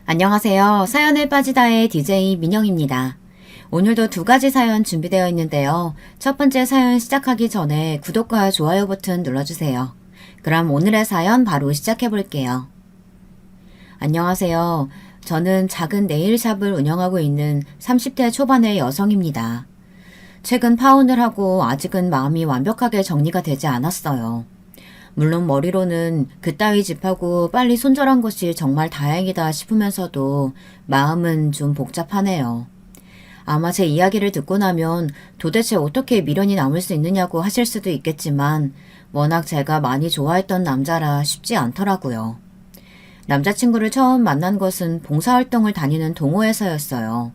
안녕하세요. 사연에 빠지다의 DJ 민영입니다. 오늘도 두 가지 사연 준비되어 있는데요. 첫 번째 사연 시작하기 전에 구독과 좋아요 버튼 눌러주세요. 그럼 오늘의 사연 바로 시작해 볼게요. 안녕하세요. 저는 작은 네일샵을 운영하고 있는 30대 초반의 여성입니다. 최근 파혼을 하고 아직은 마음이 완벽하게 정리가 되지 않았어요. 물론 머리로는 그따위 집하고 빨리 손절한 것이 정말 다행이다 싶으면서도 마음은 좀 복잡하네요. 아마 제 이야기를 듣고 나면 도대체 어떻게 미련이 남을 수 있느냐고 하실 수도 있겠지만 워낙 제가 많이 좋아했던 남자라 쉽지 않더라고요. 남자친구를 처음 만난 것은 봉사활동을 다니는 동호회에서였어요.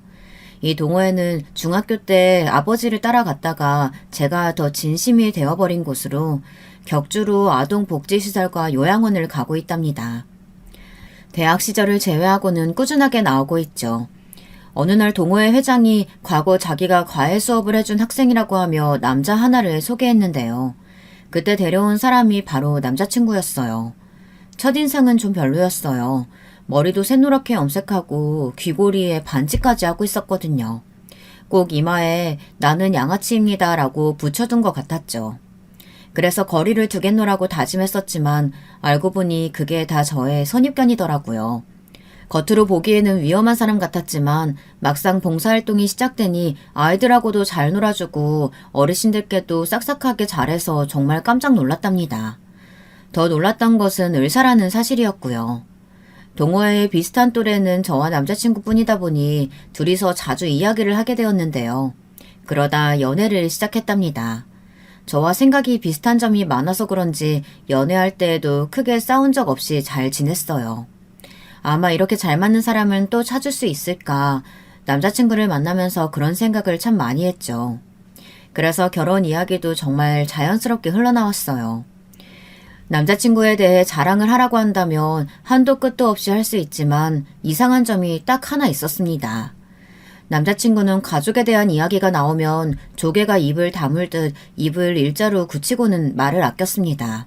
이 동호회는 중학교 때 아버지를 따라갔다가 제가 더 진심이 되어버린 곳으로 격주로 아동복지시설과 요양원을 가고 있답니다. 대학 시절을 제외하고는 꾸준하게 나오고 있죠. 어느 날 동호회 회장이 과거 자기가 과외 수업을 해준 학생이라고 하며 남자 하나를 소개했는데요. 그때 데려온 사람이 바로 남자친구였어요. 첫인상은 좀 별로였어요. 머리도 새노랗게 염색하고 귀고리에 반지까지 하고 있었거든요. 꼭 이마에 나는 양아치입니다 라고 붙여둔 것 같았죠. 그래서 거리를 두겠노라고 다짐했었지만 알고 보니 그게 다 저의 선입견이더라고요. 겉으로 보기에는 위험한 사람 같았지만 막상 봉사활동이 시작되니 아이들하고도 잘 놀아주고 어르신들께도 싹싹하게 잘해서 정말 깜짝 놀랐답니다. 더 놀랐던 것은 의사라는 사실이었고요. 동호회의 비슷한 또래는 저와 남자친구뿐이다 보니 둘이서 자주 이야기를 하게 되었는데요. 그러다 연애를 시작했답니다. 저와 생각이 비슷한 점이 많아서 그런지 연애할 때에도 크게 싸운 적 없이 잘 지냈어요. 아마 이렇게 잘 맞는 사람은 또 찾을 수 있을까? 남자친구를 만나면서 그런 생각을 참 많이 했죠. 그래서 결혼 이야기도 정말 자연스럽게 흘러나왔어요. 남자친구에 대해 자랑을 하라고 한다면 한도 끝도 없이 할 수 있지만 이상한 점이 딱 하나 있었습니다. 남자친구는 가족에 대한 이야기가 나오면 조개가 입을 다물듯 입을 일자로 굳히고는 말을 아꼈습니다.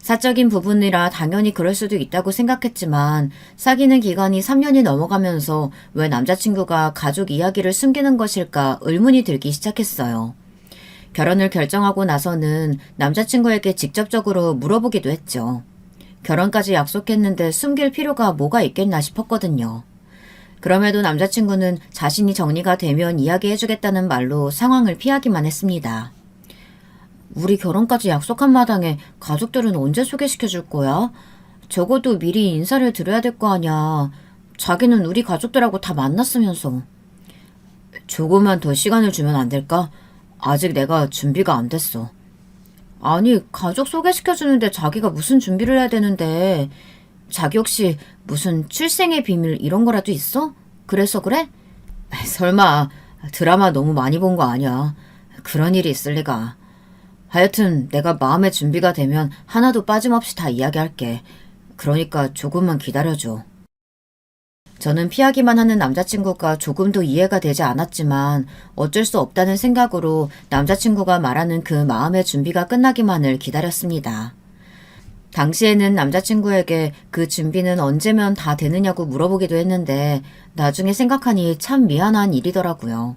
사적인 부분이라 당연히 그럴 수도 있다고 생각했지만 사귀는 기간이 3년이 넘어가면서 왜 남자친구가 가족 이야기를 숨기는 것일까 의문이 들기 시작했어요. 결혼을 결정하고 나서는 남자친구에게 직접적으로 물어보기도 했죠. 결혼까지 약속했는데 숨길 필요가 뭐가 있겠나 싶었거든요. 그럼에도 남자친구는 자신이 정리가 되면 이야기해주겠다는 말로 상황을 피하기만 했습니다. 우리 결혼까지 약속한 마당에 가족들은 언제 소개시켜줄 거야? 적어도 미리 인사를 드려야 될 거 아냐. 자기는 우리 가족들하고 다 만났으면서. 조금만 더 시간을 주면 안 될까? 아직 내가 준비가 안 됐어. 아니, 가족 소개시켜주는데 자기가 무슨 준비를 해야 되는데. 자기 혹시 무슨 출생의 비밀 이런 거라도 있어? 그래서 그래? 설마 드라마 너무 많이 본 거 아니야. 그런 일이 있을 리가. 하여튼 내가 마음의 준비가 되면 하나도 빠짐없이 다 이야기할게. 그러니까 조금만 기다려줘. 저는 피하기만 하는 남자친구가 조금도 이해가 되지 않았지만 어쩔 수 없다는 생각으로 남자친구가 말하는 그 마음의 준비가 끝나기만을 기다렸습니다. 당시에는 남자친구에게 그 준비는 언제면 다 되느냐고 물어보기도 했는데 나중에 생각하니 참 미안한 일이더라고요.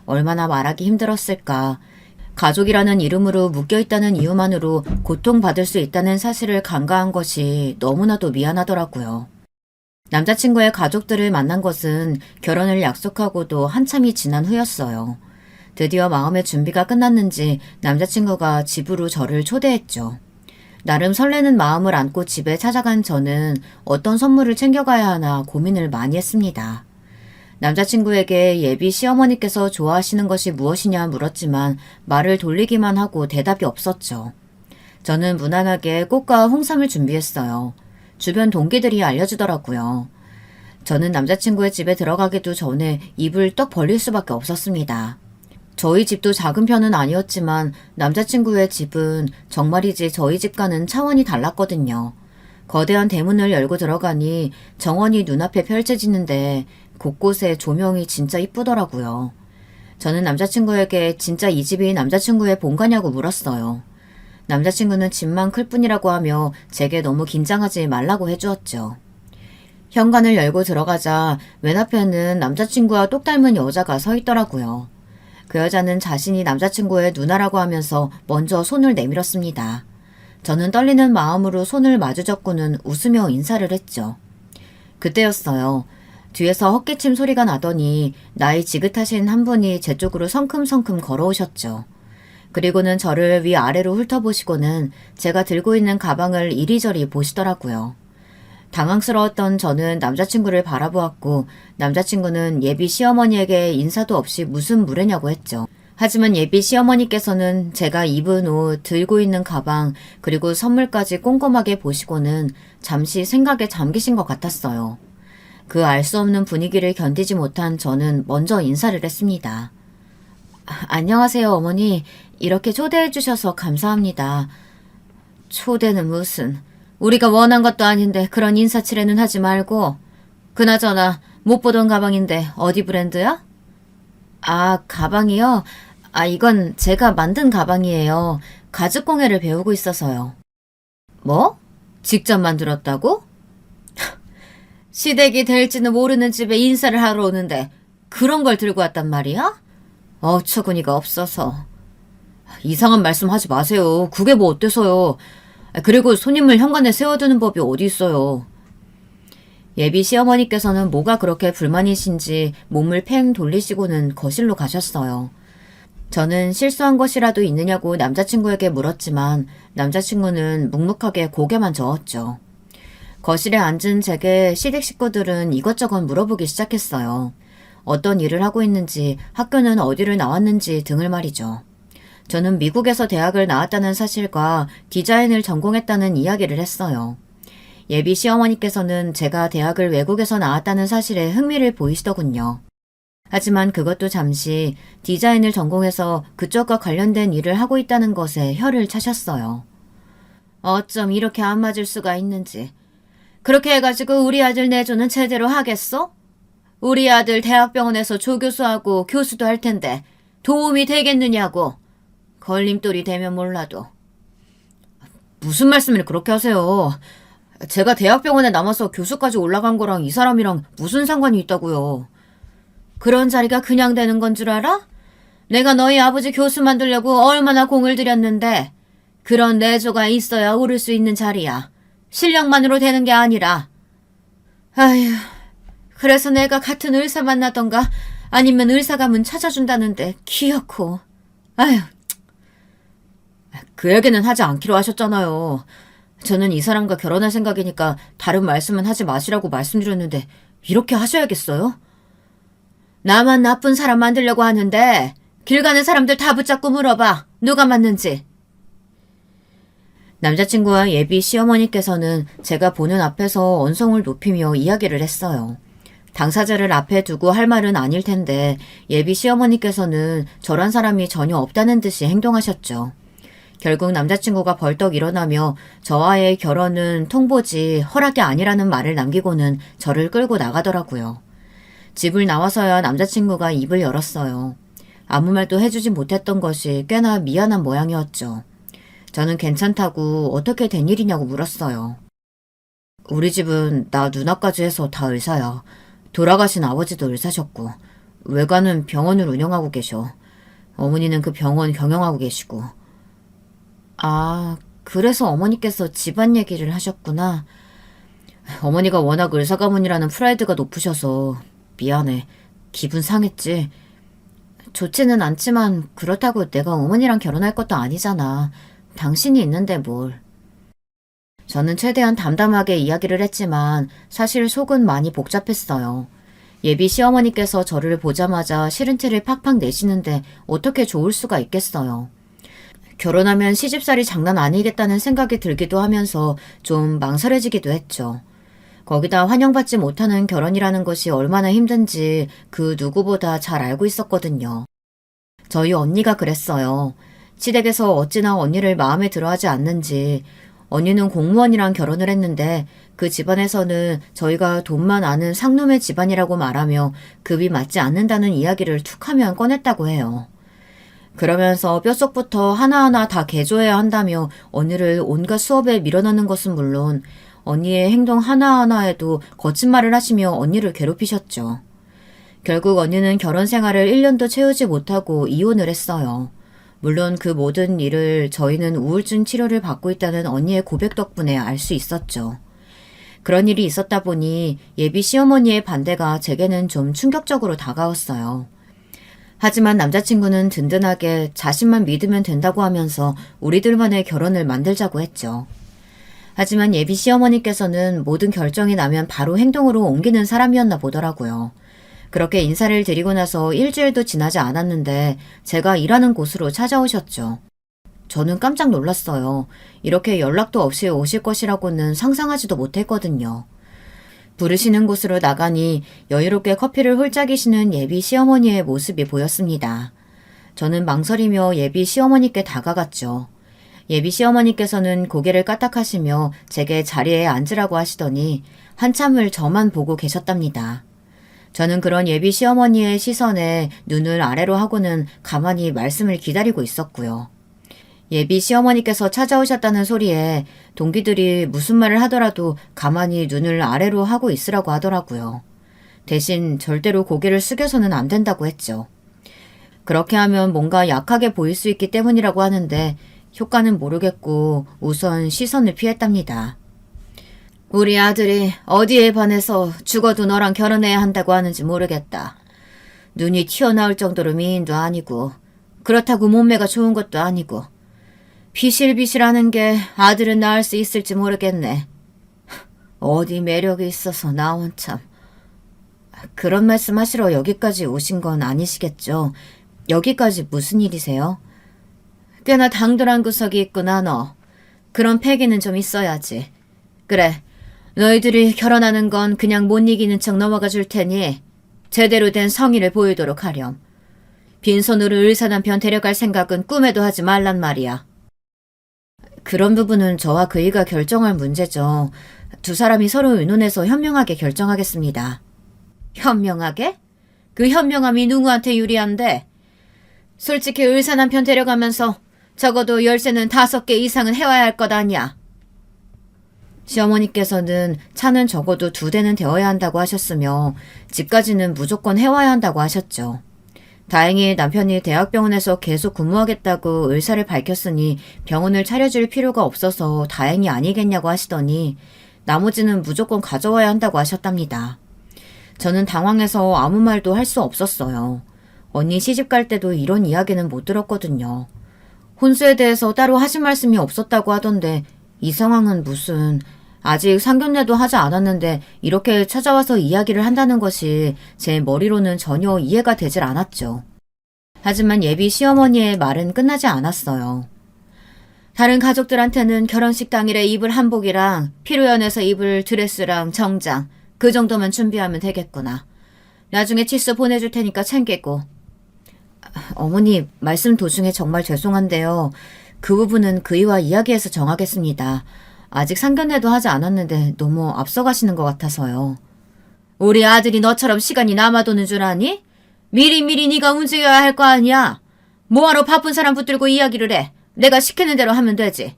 얼마나 말하기 힘들었을까. 가족이라는 이름으로 묶여있다는 이유만으로 고통받을 수 있다는 사실을 간과한 것이 너무나도 미안하더라고요. 남자친구의 가족들을 만난 것은 결혼을 약속하고도 한참이 지난 후였어요. 드디어 마음의 준비가 끝났는지 남자친구가 집으로 저를 초대했죠. 나름 설레는 마음을 안고 집에 찾아간 저는 어떤 선물을 챙겨가야 하나 고민을 많이 했습니다. 남자친구에게 예비 시어머니께서 좋아하시는 것이 무엇이냐 물었지만 말을 돌리기만 하고 대답이 없었죠. 저는 무난하게 꽃과 홍삼을 준비했어요. 주변 동기들이 알려주더라고요. 저는 남자친구의 집에 들어가기도 전에 입을 떡 벌릴 수밖에 없었습니다. 저희 집도 작은 편은 아니었지만 남자친구의 집은 정말이지 저희 집과는 차원이 달랐거든요. 거대한 대문을 열고 들어가니 정원이 눈앞에 펼쳐지는데 곳곳에 조명이 진짜 이쁘더라고요. 저는 남자친구에게 진짜 이 집이 남자친구의 본가냐고 물었어요. 남자친구는 집만 클 뿐이라고 하며 제게 너무 긴장하지 말라고 해주었죠. 현관을 열고 들어가자 맨 앞에는 남자친구와 똑 닮은 여자가 서 있더라고요. 그 여자는 자신이 남자친구의 누나라고 하면서 먼저 손을 내밀었습니다. 저는 떨리는 마음으로 손을 마주잡고는 웃으며 인사를 했죠. 그때였어요. 뒤에서 헛기침 소리가 나더니 나이 지긋하신 한 분이 제 쪽으로 성큼성큼 걸어오셨죠. 그리고는 저를 위아래로 훑어보시고는 제가 들고 있는 가방을 이리저리 보시더라고요. 당황스러웠던 저는 남자친구를 바라보았고 남자친구는 예비 시어머니에게 인사도 없이 무슨 무례냐고 했죠. 하지만 예비 시어머니께서는 제가 입은 옷, 들고 있는 가방, 그리고 선물까지 꼼꼼하게 보시고는 잠시 생각에 잠기신 것 같았어요. 그 알 수 없는 분위기를 견디지 못한 저는 먼저 인사를 했습니다. 안녕하세요, 어머니. 이렇게 초대해 주셔서 감사합니다. 초대는 무슨... 우리가 원한 것도 아닌데 그런 인사치레는 하지 말고. 그나저나 못 보던 가방인데 어디 브랜드야? 아, 가방이요? 아, 이건 제가 만든 가방이에요. 가죽공예를 배우고 있어서요. 뭐? 직접 만들었다고? 시댁이 될지는 모르는 집에 인사를 하러 오는데 그런 걸 들고 왔단 말이야? 어처구니가 없어서. 이상한 말씀 하지 마세요. 그게 뭐 어때서요. 그리고 손님을 현관에 세워두는 법이 어디 있어요. 예비 시어머니께서는 뭐가 그렇게 불만이신지 몸을 팽 돌리시고는 거실로 가셨어요. 저는 실수한 것이라도 있느냐고 남자친구에게 물었지만 남자친구는 묵묵하게 고개만 저었죠. 거실에 앉은 제게 시댁 식구들은 이것저것 물어보기 시작했어요. 어떤 일을 하고 있는지, 학교는 어디를 나왔는지 등을 말이죠. 저는 미국에서 대학을 나왔다는 사실과 디자인을 전공했다는 이야기를 했어요. 예비 시어머니께서는 제가 대학을 외국에서 나왔다는 사실에 흥미를 보이시더군요. 하지만 그것도 잠시 디자인을 전공해서 그쪽과 관련된 일을 하고 있다는 것에 혀를 차셨어요. 어쩜 이렇게 안 맞을 수가 있는지. 그렇게 해가지고 우리 아들 내조는 제대로 하겠어? 우리 아들 대학병원에서 조교수하고 교수도 할 텐데 도움이 되겠느냐고. 걸림돌이 되면 몰라도. 무슨 말씀을 그렇게 하세요. 제가 대학병원에 남아서 교수까지 올라간 거랑 이 사람이랑 무슨 상관이 있다고요. 그런 자리가 그냥 되는 건 줄 알아? 내가 너희 아버지 교수 만들려고 얼마나 공을 들였는데 그런 내조가 있어야 오를 수 있는 자리야. 실력만으로 되는 게 아니라. 아휴, 그래서 내가 같은 의사 만나던가 아니면 의사 가문 찾아준다는데 귀엽고. 아휴. 그 얘기는 하지 않기로 하셨잖아요. 저는 이 사람과 결혼할 생각이니까 다른 말씀은 하지 마시라고 말씀드렸는데 이렇게 하셔야겠어요? 나만 나쁜 사람 만들려고 하는데 길 가는 사람들 다 붙잡고 물어봐. 누가 맞는지. 남자친구와 예비 시어머니께서는 제가 보는 앞에서 언성을 높이며 이야기를 했어요. 당사자를 앞에 두고 할 말은 아닐 텐데 예비 시어머니께서는 저런 사람이 전혀 없다는 듯이 행동하셨죠. 결국 남자친구가 벌떡 일어나며 저와의 결혼은 통보지 허락이 아니라는 말을 남기고는 저를 끌고 나가더라고요. 집을 나와서야 남자친구가 입을 열었어요. 아무 말도 해주지 못했던 것이 꽤나 미안한 모양이었죠. 저는 괜찮다고 어떻게 된 일이냐고 물었어요. 우리 집은 나 누나까지 해서 다 의사야. 돌아가신 아버지도 의사셨고 외가는 병원을 운영하고 계셔. 어머니는 그 병원 경영하고 계시고. 아, 그래서 어머니께서 집안 얘기를 하셨구나. 어머니가 워낙 의사 가문이라는 프라이드가 높으셔서 미안해. 기분 상했지. 좋지는 않지만 그렇다고 내가 어머니랑 결혼할 것도 아니잖아. 당신이 있는데 뭘. 저는 최대한 담담하게 이야기를 했지만 사실 속은 많이 복잡했어요. 예비 시어머니께서 저를 보자마자 싫은 티를 팍팍 내시는데 어떻게 좋을 수가 있겠어요. 결혼하면 시집살이 장난 아니겠다는 생각이 들기도 하면서 좀 망설여지기도 했죠. 거기다 환영받지 못하는 결혼이라는 것이 얼마나 힘든지 그 누구보다 잘 알고 있었거든요. 저희 언니가 그랬어요. 시댁에서 어찌나 언니를 마음에 들어하지 않는지. 언니는 공무원이랑 결혼을 했는데 그 집안에서는 저희가 돈만 아는 상놈의 집안이라고 말하며 급이 맞지 않는다는 이야기를 툭하면 꺼냈다고 해요. 그러면서 뼛속부터 하나하나 다 개조해야 한다며 언니를 온갖 수업에 밀어넣는 것은 물론 언니의 행동 하나하나에도 거짓말을 하시며 언니를 괴롭히셨죠. 결국 언니는 결혼 생활을 1년도 채우지 못하고 이혼을 했어요. 물론 그 모든 일을 저희는 우울증 치료를 받고 있다는 언니의 고백 덕분에 알 수 있었죠. 그런 일이 있었다 보니 예비 시어머니의 반대가 제게는 좀 충격적으로 다가왔어요. 하지만 남자친구는 든든하게 자신만 믿으면 된다고 하면서 우리들만의 결혼을 만들자고 했죠. 하지만 예비 시어머니께서는 모든 결정이 나면 바로 행동으로 옮기는 사람이었나 보더라고요. 그렇게 인사를 드리고 나서 일주일도 지나지 않았는데 제가 일하는 곳으로 찾아오셨죠. 저는 깜짝 놀랐어요. 이렇게 연락도 없이 오실 것이라고는 상상하지도 못했거든요. 부르시는 곳으로 나가니 여유롭게 커피를 홀짝이시는 예비 시어머니의 모습이 보였습니다. 저는 망설이며 예비 시어머니께 다가갔죠. 예비 시어머니께서는 고개를 까딱하시며 제게 자리에 앉으라고 하시더니 한참을 저만 보고 계셨답니다. 저는 그런 예비 시어머니의 시선에 눈을 아래로 하고는 가만히 말씀을 기다리고 있었고요. 예비 시어머니께서 찾아오셨다는 소리에 동기들이 무슨 말을 하더라도 가만히 눈을 아래로 하고 있으라고 하더라고요. 대신 절대로 고개를 숙여서는 안 된다고 했죠. 그렇게 하면 뭔가 약하게 보일 수 있기 때문이라고 하는데 효과는 모르겠고 우선 시선을 피했답니다. 우리 아들이 어디에 반해서 죽어도 너랑 결혼해야 한다고 하는지 모르겠다. 눈이 튀어나올 정도로 미인도 아니고 그렇다고 몸매가 좋은 것도 아니고 비실비실하는 게 아들은 낳을 수 있을지 모르겠네. 어디 매력이 있어서 나 원참. 그런 말씀 하시러 여기까지 오신 건 아니시겠죠? 여기까지 무슨 일이세요? 꽤나 당돌한 구석이 있구나 너. 그런 패기는 좀 있어야지. 그래, 너희들이 결혼하는 건 그냥 못 이기는 척 넘어가 줄 테니 제대로 된 성의를 보이도록 하렴. 빈손으로 의사 남편 데려갈 생각은 꿈에도 하지 말란 말이야. 그런 부분은 저와 그이가 결정할 문제죠. 두 사람이 서로 의논해서 현명하게 결정하겠습니다. 현명하게? 그 현명함이 누구한테 유리한데? 솔직히 의사 남편 데려가면서 적어도 열쇠는 5개 이상은 해와야 할 것 아니야. 시어머니께서는 차는 적어도 2대는 되어야 한다고 하셨으며 집까지는 무조건 해와야 한다고 하셨죠. 다행히 남편이 대학병원에서 계속 근무하겠다고 의사를 밝혔으니 병원을 차려줄 필요가 없어서 다행이 아니겠냐고 하시더니 나머지는 무조건 가져와야 한다고 하셨답니다. 저는 당황해서 아무 말도 할 수 없었어요. 언니 시집 갈 때도 이런 이야기는 못 들었거든요. 혼수에 대해서 따로 하신 말씀이 없었다고 하던데 이 상황은 무슨 아직 상견례도 하지 않았는데 이렇게 찾아와서 이야기를 한다는 것이 제 머리로는 전혀 이해가 되질 않았죠. 하지만 예비 시어머니의 말은 끝나지 않았어요. 다른 가족들한테는 결혼식 당일에 입을 한복이랑 피로연에서 입을 드레스랑 정장 그 정도만 준비하면 되겠구나. 나중에 칫솔 보내줄 테니까 챙기고. 어머니 말씀 도중에 정말 죄송한데요. 그 부분은 그이와 이야기해서 정하겠습니다. 아직 상견례도 하지 않았는데 너무 앞서가시는 것 같아서요. 우리 아들이 너처럼 시간이 남아도는 줄 아니? 미리미리 네가 움직여야 할 거 아니야. 뭐하러 바쁜 사람 붙들고 이야기를 해. 내가 시키는 대로 하면 되지.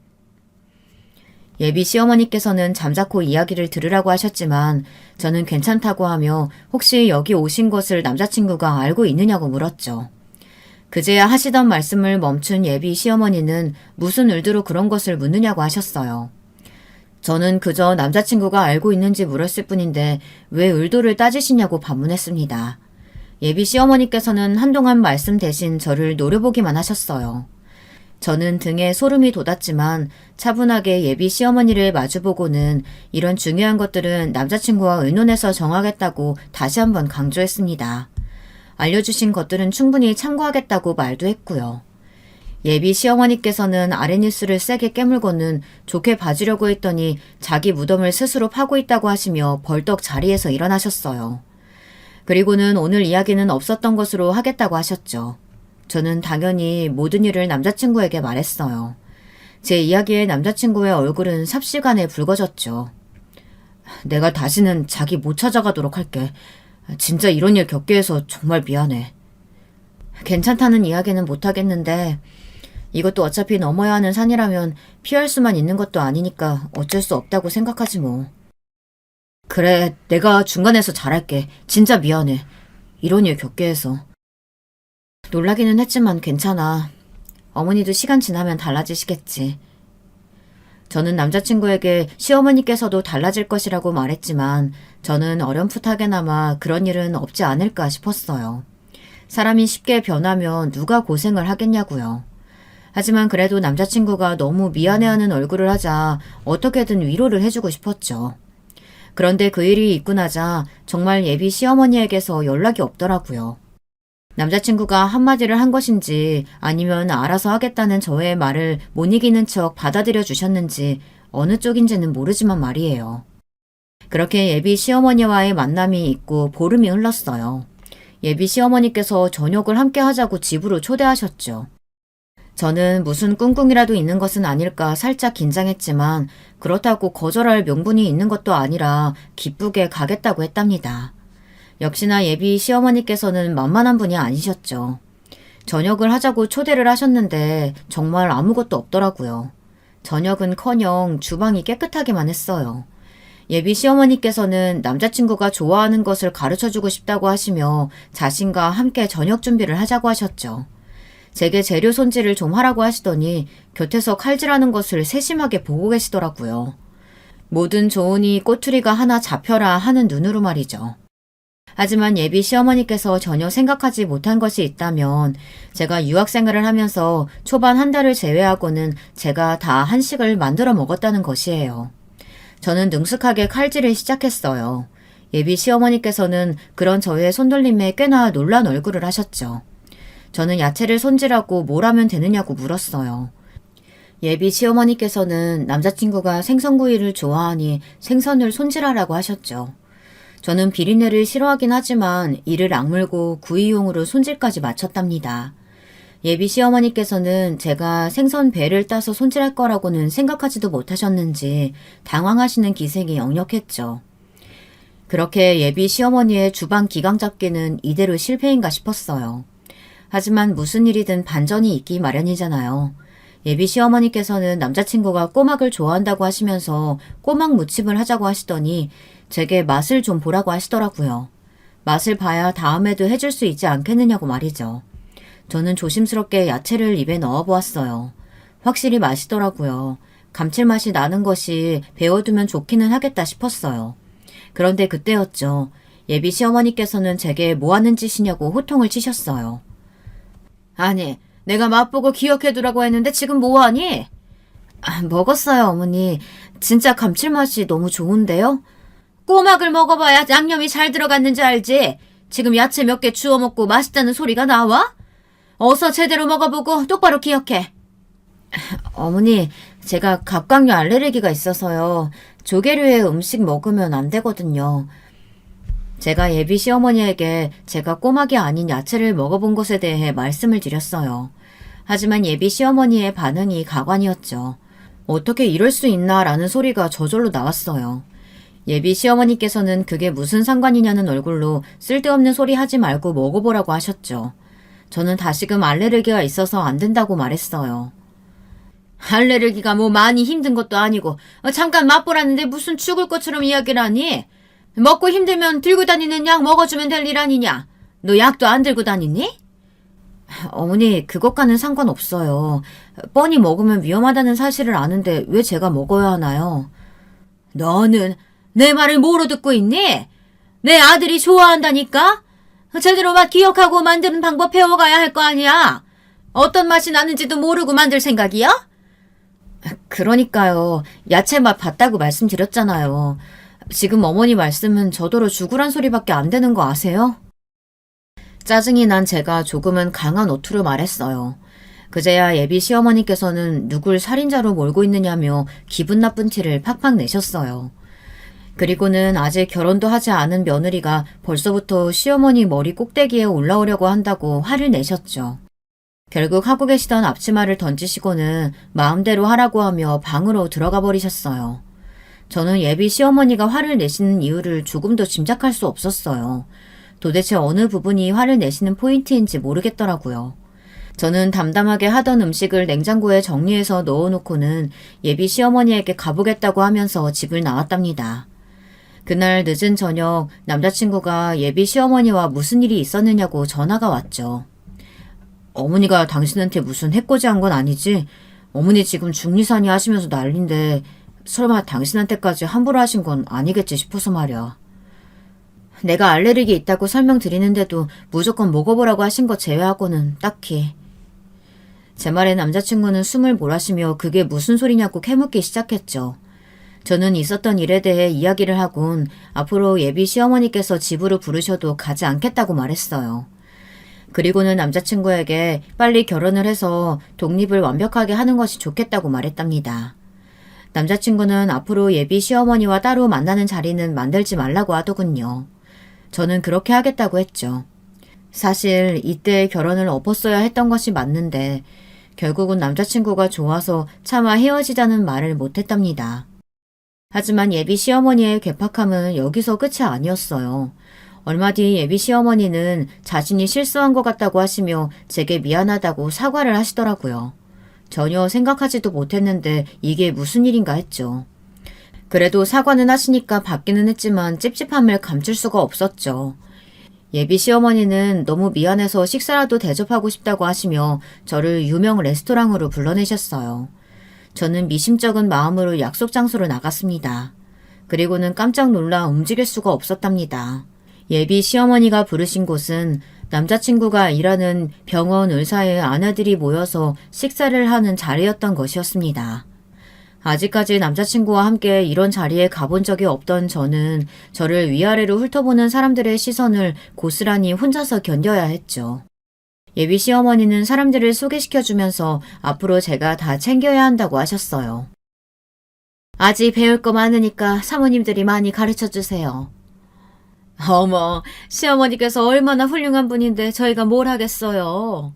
예비 시어머니께서는 잠자코 이야기를 들으라고 하셨지만 저는 괜찮다고 하며 혹시 여기 오신 것을 남자친구가 알고 있느냐고 물었죠. 그제야 하시던 말씀을 멈춘 예비 시어머니는 무슨 의도로 그런 것을 묻느냐고 하셨어요. 저는 그저 남자친구가 알고 있는지 물었을 뿐인데 왜 의도를 따지시냐고 반문했습니다. 예비 시어머니께서는 한동안 말씀 대신 저를 노려보기만 하셨어요. 저는 등에 소름이 돋았지만 차분하게 예비 시어머니를 마주보고는 이런 중요한 것들은 남자친구와 의논해서 정하겠다고 다시 한번 강조했습니다. 알려주신 것들은 충분히 참고하겠다고 말도 했고요. 예비 시어머니께서는 아랫입술을 세게 깨물고는 좋게 봐주려고 했더니 자기 무덤을 스스로 파고 있다고 하시며 벌떡 자리에서 일어나셨어요. 그리고는 오늘 이야기는 없었던 것으로 하겠다고 하셨죠. 저는 당연히 모든 일을 남자친구에게 말했어요. 제 이야기에 남자친구의 얼굴은 삽시간에 붉어졌죠. 내가 다시는 자기 못 찾아가도록 할게. 진짜 이런 일 겪게 해서 정말 미안해. 괜찮다는 이야기는 못하겠는데 이것도 어차피 넘어야 하는 산이라면 피할 수만 있는 것도 아니니까 어쩔 수 없다고 생각하지 뭐. 그래, 내가 중간에서 잘할게. 진짜 미안해. 이런 일 겪게 해서. 놀라기는 했지만 괜찮아. 어머니도 시간 지나면 달라지시겠지. 저는 남자친구에게 시어머니께서도 달라질 것이라고 말했지만 저는 어렴풋하게나마 그런 일은 없지 않을까 싶었어요. 사람이 쉽게 변하면 누가 고생을 하겠냐고요. 하지만 그래도 남자친구가 너무 미안해하는 얼굴을 하자 어떻게든 위로를 해주고 싶었죠. 그런데 그 일이 있고 나자 정말 예비 시어머니에게서 연락이 없더라고요. 남자친구가 한마디를 한 것인지 아니면 알아서 하겠다는 저의 말을 못 이기는 척 받아들여 주셨는지 어느 쪽인지는 모르지만 말이에요. 그렇게 예비 시어머니와의 만남이 있고 보름이 흘렀어요. 예비 시어머니께서 저녁을 함께 하자고 집으로 초대하셨죠. 저는 무슨 꿍꿍이라도 있는 것은 아닐까 살짝 긴장했지만 그렇다고 거절할 명분이 있는 것도 아니라 기쁘게 가겠다고 했답니다. 역시나 예비 시어머니께서는 만만한 분이 아니셨죠. 저녁을 하자고 초대를 하셨는데 정말 아무것도 없더라고요. 저녁은커녕 주방이 깨끗하기만 했어요. 예비 시어머니께서는 남자친구가 좋아하는 것을 가르쳐주고 싶다고 하시며 자신과 함께 저녁 준비를 하자고 하셨죠. 제게 재료 손질을 좀 하라고 하시더니 곁에서 칼질하는 것을 세심하게 보고 계시더라고요. 뭐든 좋으니 꼬투리가 하나 잡혀라 하는 눈으로 말이죠. 하지만 예비 시어머니께서 전혀 생각하지 못한 것이 있다면 제가 유학생활을 하면서 초반 한 달을 제외하고는 제가 다 한식을 만들어 먹었다는 것이에요. 저는 능숙하게 칼질을 시작했어요. 예비 시어머니께서는 그런 저의 손놀림에 꽤나 놀란 얼굴을 하셨죠. 저는 야채를 손질하고 뭘 하면 되느냐고 물었어요. 예비 시어머니께서는 남자친구가 생선구이를 좋아하니 생선을 손질하라고 하셨죠. 저는 비린내를 싫어하긴 하지만 이를 악물고 구이용으로 손질까지 마쳤답니다. 예비 시어머니께서는 제가 생선 배를 따서 손질할 거라고는 생각하지도 못하셨는지 당황하시는 기색이 역력했죠. 그렇게 예비 시어머니의 주방 기강 잡기는 이대로 실패인가 싶었어요. 하지만 무슨 일이든 반전이 있기 마련이잖아요. 예비 시어머니께서는 남자친구가 꼬막을 좋아한다고 하시면서 꼬막 무침을 하자고 하시더니 제게 맛을 좀 보라고 하시더라고요. 맛을 봐야 다음에도 해줄 수 있지 않겠느냐고 말이죠. 저는 조심스럽게 야채를 입에 넣어보았어요. 확실히 맛있더라고요. 감칠맛이 나는 것이 배워두면 좋기는 하겠다 싶었어요. 그런데 그때였죠. 예비 시어머니께서는 제게 뭐 하는 짓이냐고 호통을 치셨어요. 아니, 내가 맛보고 기억해두라고 했는데 지금 뭐하니? 먹었어요, 어머니. 진짜 감칠맛이 너무 좋은데요? 꼬막을 먹어봐야 양념이 잘 들어갔는지 알지? 지금 야채 몇 개 주워 먹고 맛있다는 소리가 나와? 어서 제대로 먹어보고 똑바로 기억해. 어머니, 제가 갑각류 알레르기가 있어서요. 조개류의 음식 먹으면 안 되거든요. 제가 예비 시어머니에게 제가 꼬막이 아닌 야채를 먹어본 것에 대해 말씀을 드렸어요. 하지만 예비 시어머니의 반응이 가관이었죠. 어떻게 이럴 수 있나 라는 소리가 저절로 나왔어요. 예비 시어머니께서는 그게 무슨 상관이냐는 얼굴로 쓸데없는 소리 하지 말고 먹어보라고 하셨죠. 저는 다시금 알레르기가 있어서 안 된다고 말했어요. 알레르기가 뭐 많이 힘든 것도 아니고 잠깐 맛보라는데 무슨 죽을 것처럼 이야기를 하니? 먹고 힘들면 들고 다니는 약 먹어주면 될 일 아니냐? 너 약도 안 들고 다니니? 어머니, 그것과는 상관없어요. 뻔히 먹으면 위험하다는 사실을 아는데 왜 제가 먹어야 하나요? 너는 내 말을 뭐로 듣고 있니? 내 아들이 좋아한다니까? 제대로 맛 기억하고 만드는 방법 배워가야 할 거 아니야? 어떤 맛이 나는지도 모르고 만들 생각이야? 그러니까요. 야채 맛 봤다고 말씀드렸잖아요. 지금 어머니 말씀은 저더러 죽으란 소리밖에 안 되는 거 아세요? 짜증이 난 제가 조금은 강한 어투로 말했어요. 그제야 예비 시어머니께서는 누굴 살인자로 몰고 있느냐며 기분 나쁜 티를 팍팍 내셨어요. 그리고는 아직 결혼도 하지 않은 며느리가 벌써부터 시어머니 머리 꼭대기에 올라오려고 한다고 화를 내셨죠. 결국 하고 계시던 앞치마를 던지시고는 마음대로 하라고 하며 방으로 들어가 버리셨어요. 저는 예비 시어머니가 화를 내시는 이유를 조금도 짐작할 수 없었어요. 도대체 어느 부분이 화를 내시는 포인트인지 모르겠더라고요. 저는 담담하게 하던 음식을 냉장고에 정리해서 넣어놓고는 예비 시어머니에게 가보겠다고 하면서 집을 나왔답니다. 그날 늦은 저녁 남자친구가 예비 시어머니와 무슨 일이 있었느냐고 전화가 왔죠. 어머니가 당신한테 무슨 해코지 한 건 아니지? 어머니 지금 중리산이 하시면서 난린데 설마 당신한테까지 함부로 하신 건 아니겠지 싶어서 말이야. 내가 알레르기 있다고 설명드리는데도 무조건 먹어보라고 하신 것 제외하고는 딱히. 제 말에 남자친구는 숨을 몰아쉬며 그게 무슨 소리냐고 캐묻기 시작했죠. 저는 있었던 일에 대해 이야기를 하곤 앞으로 예비 시어머니께서 집으로 부르셔도 가지 않겠다고 말했어요. 그리고는 남자친구에게 빨리 결혼을 해서 독립을 완벽하게 하는 것이 좋겠다고 말했답니다. 남자친구는 앞으로 예비 시어머니와 따로 만나는 자리는 만들지 말라고 하더군요. 저는 그렇게 하겠다고 했죠. 사실 이때 결혼을 엎었어야 했던 것이 맞는데 결국은 남자친구가 좋아서 차마 헤어지자는 말을 못했답니다. 하지만 예비 시어머니의 괴팍함은 여기서 끝이 아니었어요. 얼마 뒤 예비 시어머니는 자신이 실수한 것 같다고 하시며 제게 미안하다고 사과를 하시더라고요. 전혀 생각하지도 못했는데 이게 무슨 일인가 했죠. 그래도 사과는 하시니까 받기는 했지만 찝찝함을 감출 수가 없었죠. 예비 시어머니는 너무 미안해서 식사라도 대접하고 싶다고 하시며 저를 유명 레스토랑으로 불러내셨어요. 저는 미심쩍은 마음으로 약속 장소로 나갔습니다. 그리고는 깜짝 놀라 움직일 수가 없었답니다. 예비 시어머니가 부르신 곳은 남자친구가 일하는 병원 의사의 아내들이 모여서 식사를 하는 자리였던 것이었습니다. 아직까지 남자친구와 함께 이런 자리에 가본 적이 없던 저는 저를 위아래로 훑어보는 사람들의 시선을 고스란히 혼자서 견뎌야 했죠. 예비 시어머니는 사람들을 소개시켜주면서 앞으로 제가 다 챙겨야 한다고 하셨어요. 아직 배울 거 많으니까 사모님들이 많이 가르쳐주세요. 어머, 시어머니께서 얼마나 훌륭한 분인데 저희가 뭘 하겠어요.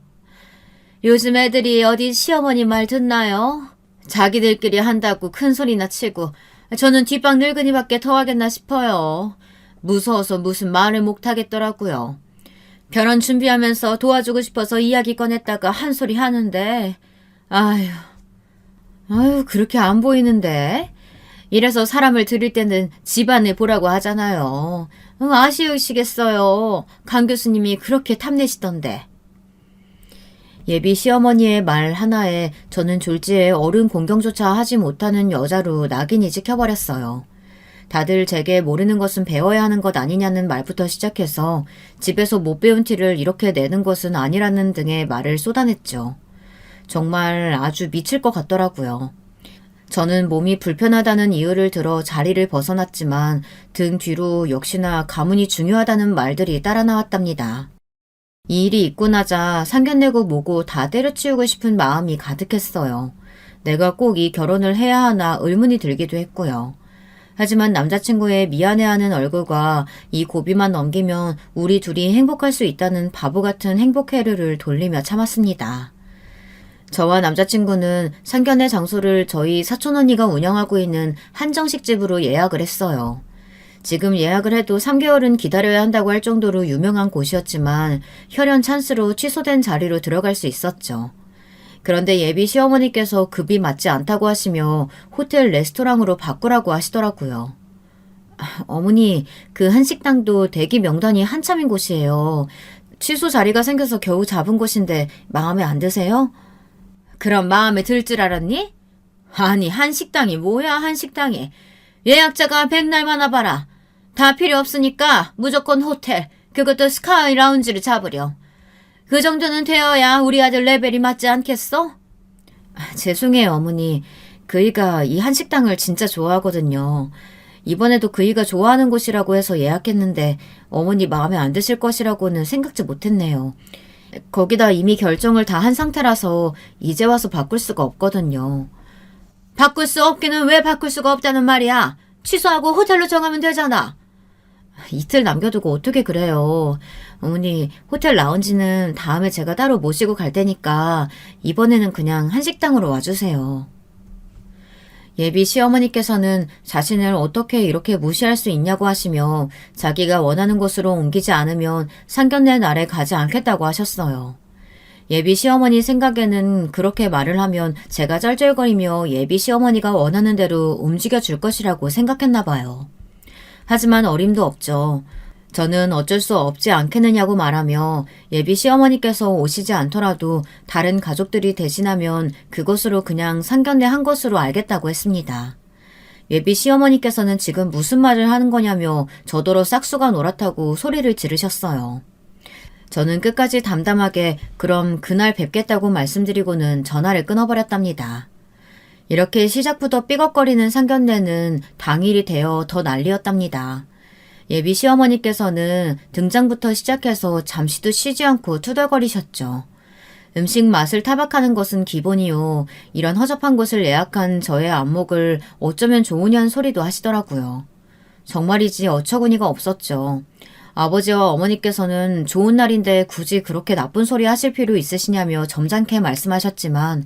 요즘 애들이 어디 시어머니 말 듣나요? 자기들끼리 한다고 큰 소리나 치고 저는 뒷방 늙은이밖에 더 하겠나 싶어요. 무서워서 무슨 말을 못하겠더라고요. 결혼 준비하면서 도와주고 싶어서 이야기 꺼냈다가 한 소리 하는데 아유 그렇게 안 보이는데. 이래서 사람을 들일 때는 집안을 보라고 하잖아요. 아쉬우시겠어요. 강 교수님이 그렇게 탐내시던데. 예비 시어머니의 말 하나에 저는 졸지에 어른 공경조차 하지 못하는 여자로 낙인이 찍혀버렸어요. 다들 제게 모르는 것은 배워야 하는 것 아니냐는 말부터 시작해서 집에서 못 배운 티를 이렇게 내는 것은 아니라는 등의 말을 쏟아냈죠. 정말 아주 미칠 것 같더라고요. 저는 몸이 불편하다는 이유를 들어 자리를 벗어났지만 등 뒤로 역시나 가문이 중요하다는 말들이 따라 나왔답니다. 이 일이 있고 나자 상견례고 뭐고 다 때려치우고 싶은 마음이 가득했어요. 내가 꼭 이 결혼을 해야 하나 의문이 들기도 했고요. 하지만 남자친구의 미안해하는 얼굴과 이 고비만 넘기면 우리 둘이 행복할 수 있다는 바보 같은 행복회로를 돌리며 참았습니다. 저와 남자친구는 상견례 장소를 저희 사촌언니가 운영하고 있는 한정식집으로 예약을 했어요. 지금 예약을 해도 3개월은 기다려야 한다고 할 정도로 유명한 곳이었지만 혈연 찬스로 취소된 자리로 들어갈 수 있었죠. 그런데 예비 시어머니께서 급이 맞지 않다고 하시며 호텔 레스토랑으로 바꾸라고 하시더라고요. 어머니, 그 한식당도 대기 명단이 한참인 곳이에요. 취소 자리가 생겨서 겨우 잡은 곳인데 마음에 안 드세요? 그럼 마음에 들 줄 알았니? 아니, 한식당이 뭐야, 한식당이. 예약자가 100날 많아 봐라. 다 필요 없으니까 무조건 호텔, 그것도 스카이 라운지를 잡으렴. 그 정도는 되어야 우리 아들 레벨이 맞지 않겠어? 죄송해요, 어머니. 그이가 이 한식당을 진짜 좋아하거든요. 이번에도 그이가 좋아하는 곳이라고 해서 예약했는데 어머니 마음에 안 드실 것이라고는 생각지 못했네요. 거기다 이미 결정을 다 한 상태라서 이제 와서 바꿀 수가 없거든요. 바꿀 수 없기는 왜 바꿀 수가 없다는 말이야. 취소하고 호텔로 정하면 되잖아. 이틀 남겨두고 어떻게 그래요. 어머니, 호텔 라운지는 다음에 제가 따로 모시고 갈 테니까 이번에는 그냥 한식당으로 와주세요. 예비 시어머니께서는 자신을 어떻게 이렇게 무시할 수 있냐고 하시며 자기가 원하는 곳으로 옮기지 않으면 상견례 날에 가지 않겠다고 하셨어요. 예비 시어머니 생각에는 그렇게 말을 하면 제가 쩔쩔거리며 예비 시어머니가 원하는 대로 움직여줄 것이라고 생각했나 봐요. 하지만 어림도 없죠. 저는 어쩔 수 없지 않겠느냐고 말하며 예비 시어머니께서 오시지 않더라도 다른 가족들이 대신하면 그것으로 그냥 상견례 한 것으로 알겠다고 했습니다. 예비 시어머니께서는 지금 무슨 말을 하는 거냐며 저더러 싹수가 노랗다고 소리를 지르셨어요. 저는 끝까지 담담하게 그럼 그날 뵙겠다고 말씀드리고는 전화를 끊어버렸답니다. 이렇게 시작부터 삐걱거리는 상견례는 당일이 되어 더 난리였답니다. 예비 시어머니께서는 등장부터 시작해서 잠시도 쉬지 않고 투덜거리셨죠. 음식 맛을 타박하는 것은 기본이요. 이런 허접한 곳을 예약한 저의 안목을 어쩌면 좋으냐는 소리도 하시더라고요. 정말이지 어처구니가 없었죠. 아버지와 어머니께서는 좋은 날인데 굳이 그렇게 나쁜 소리 하실 필요 있으시냐며 점잖게 말씀하셨지만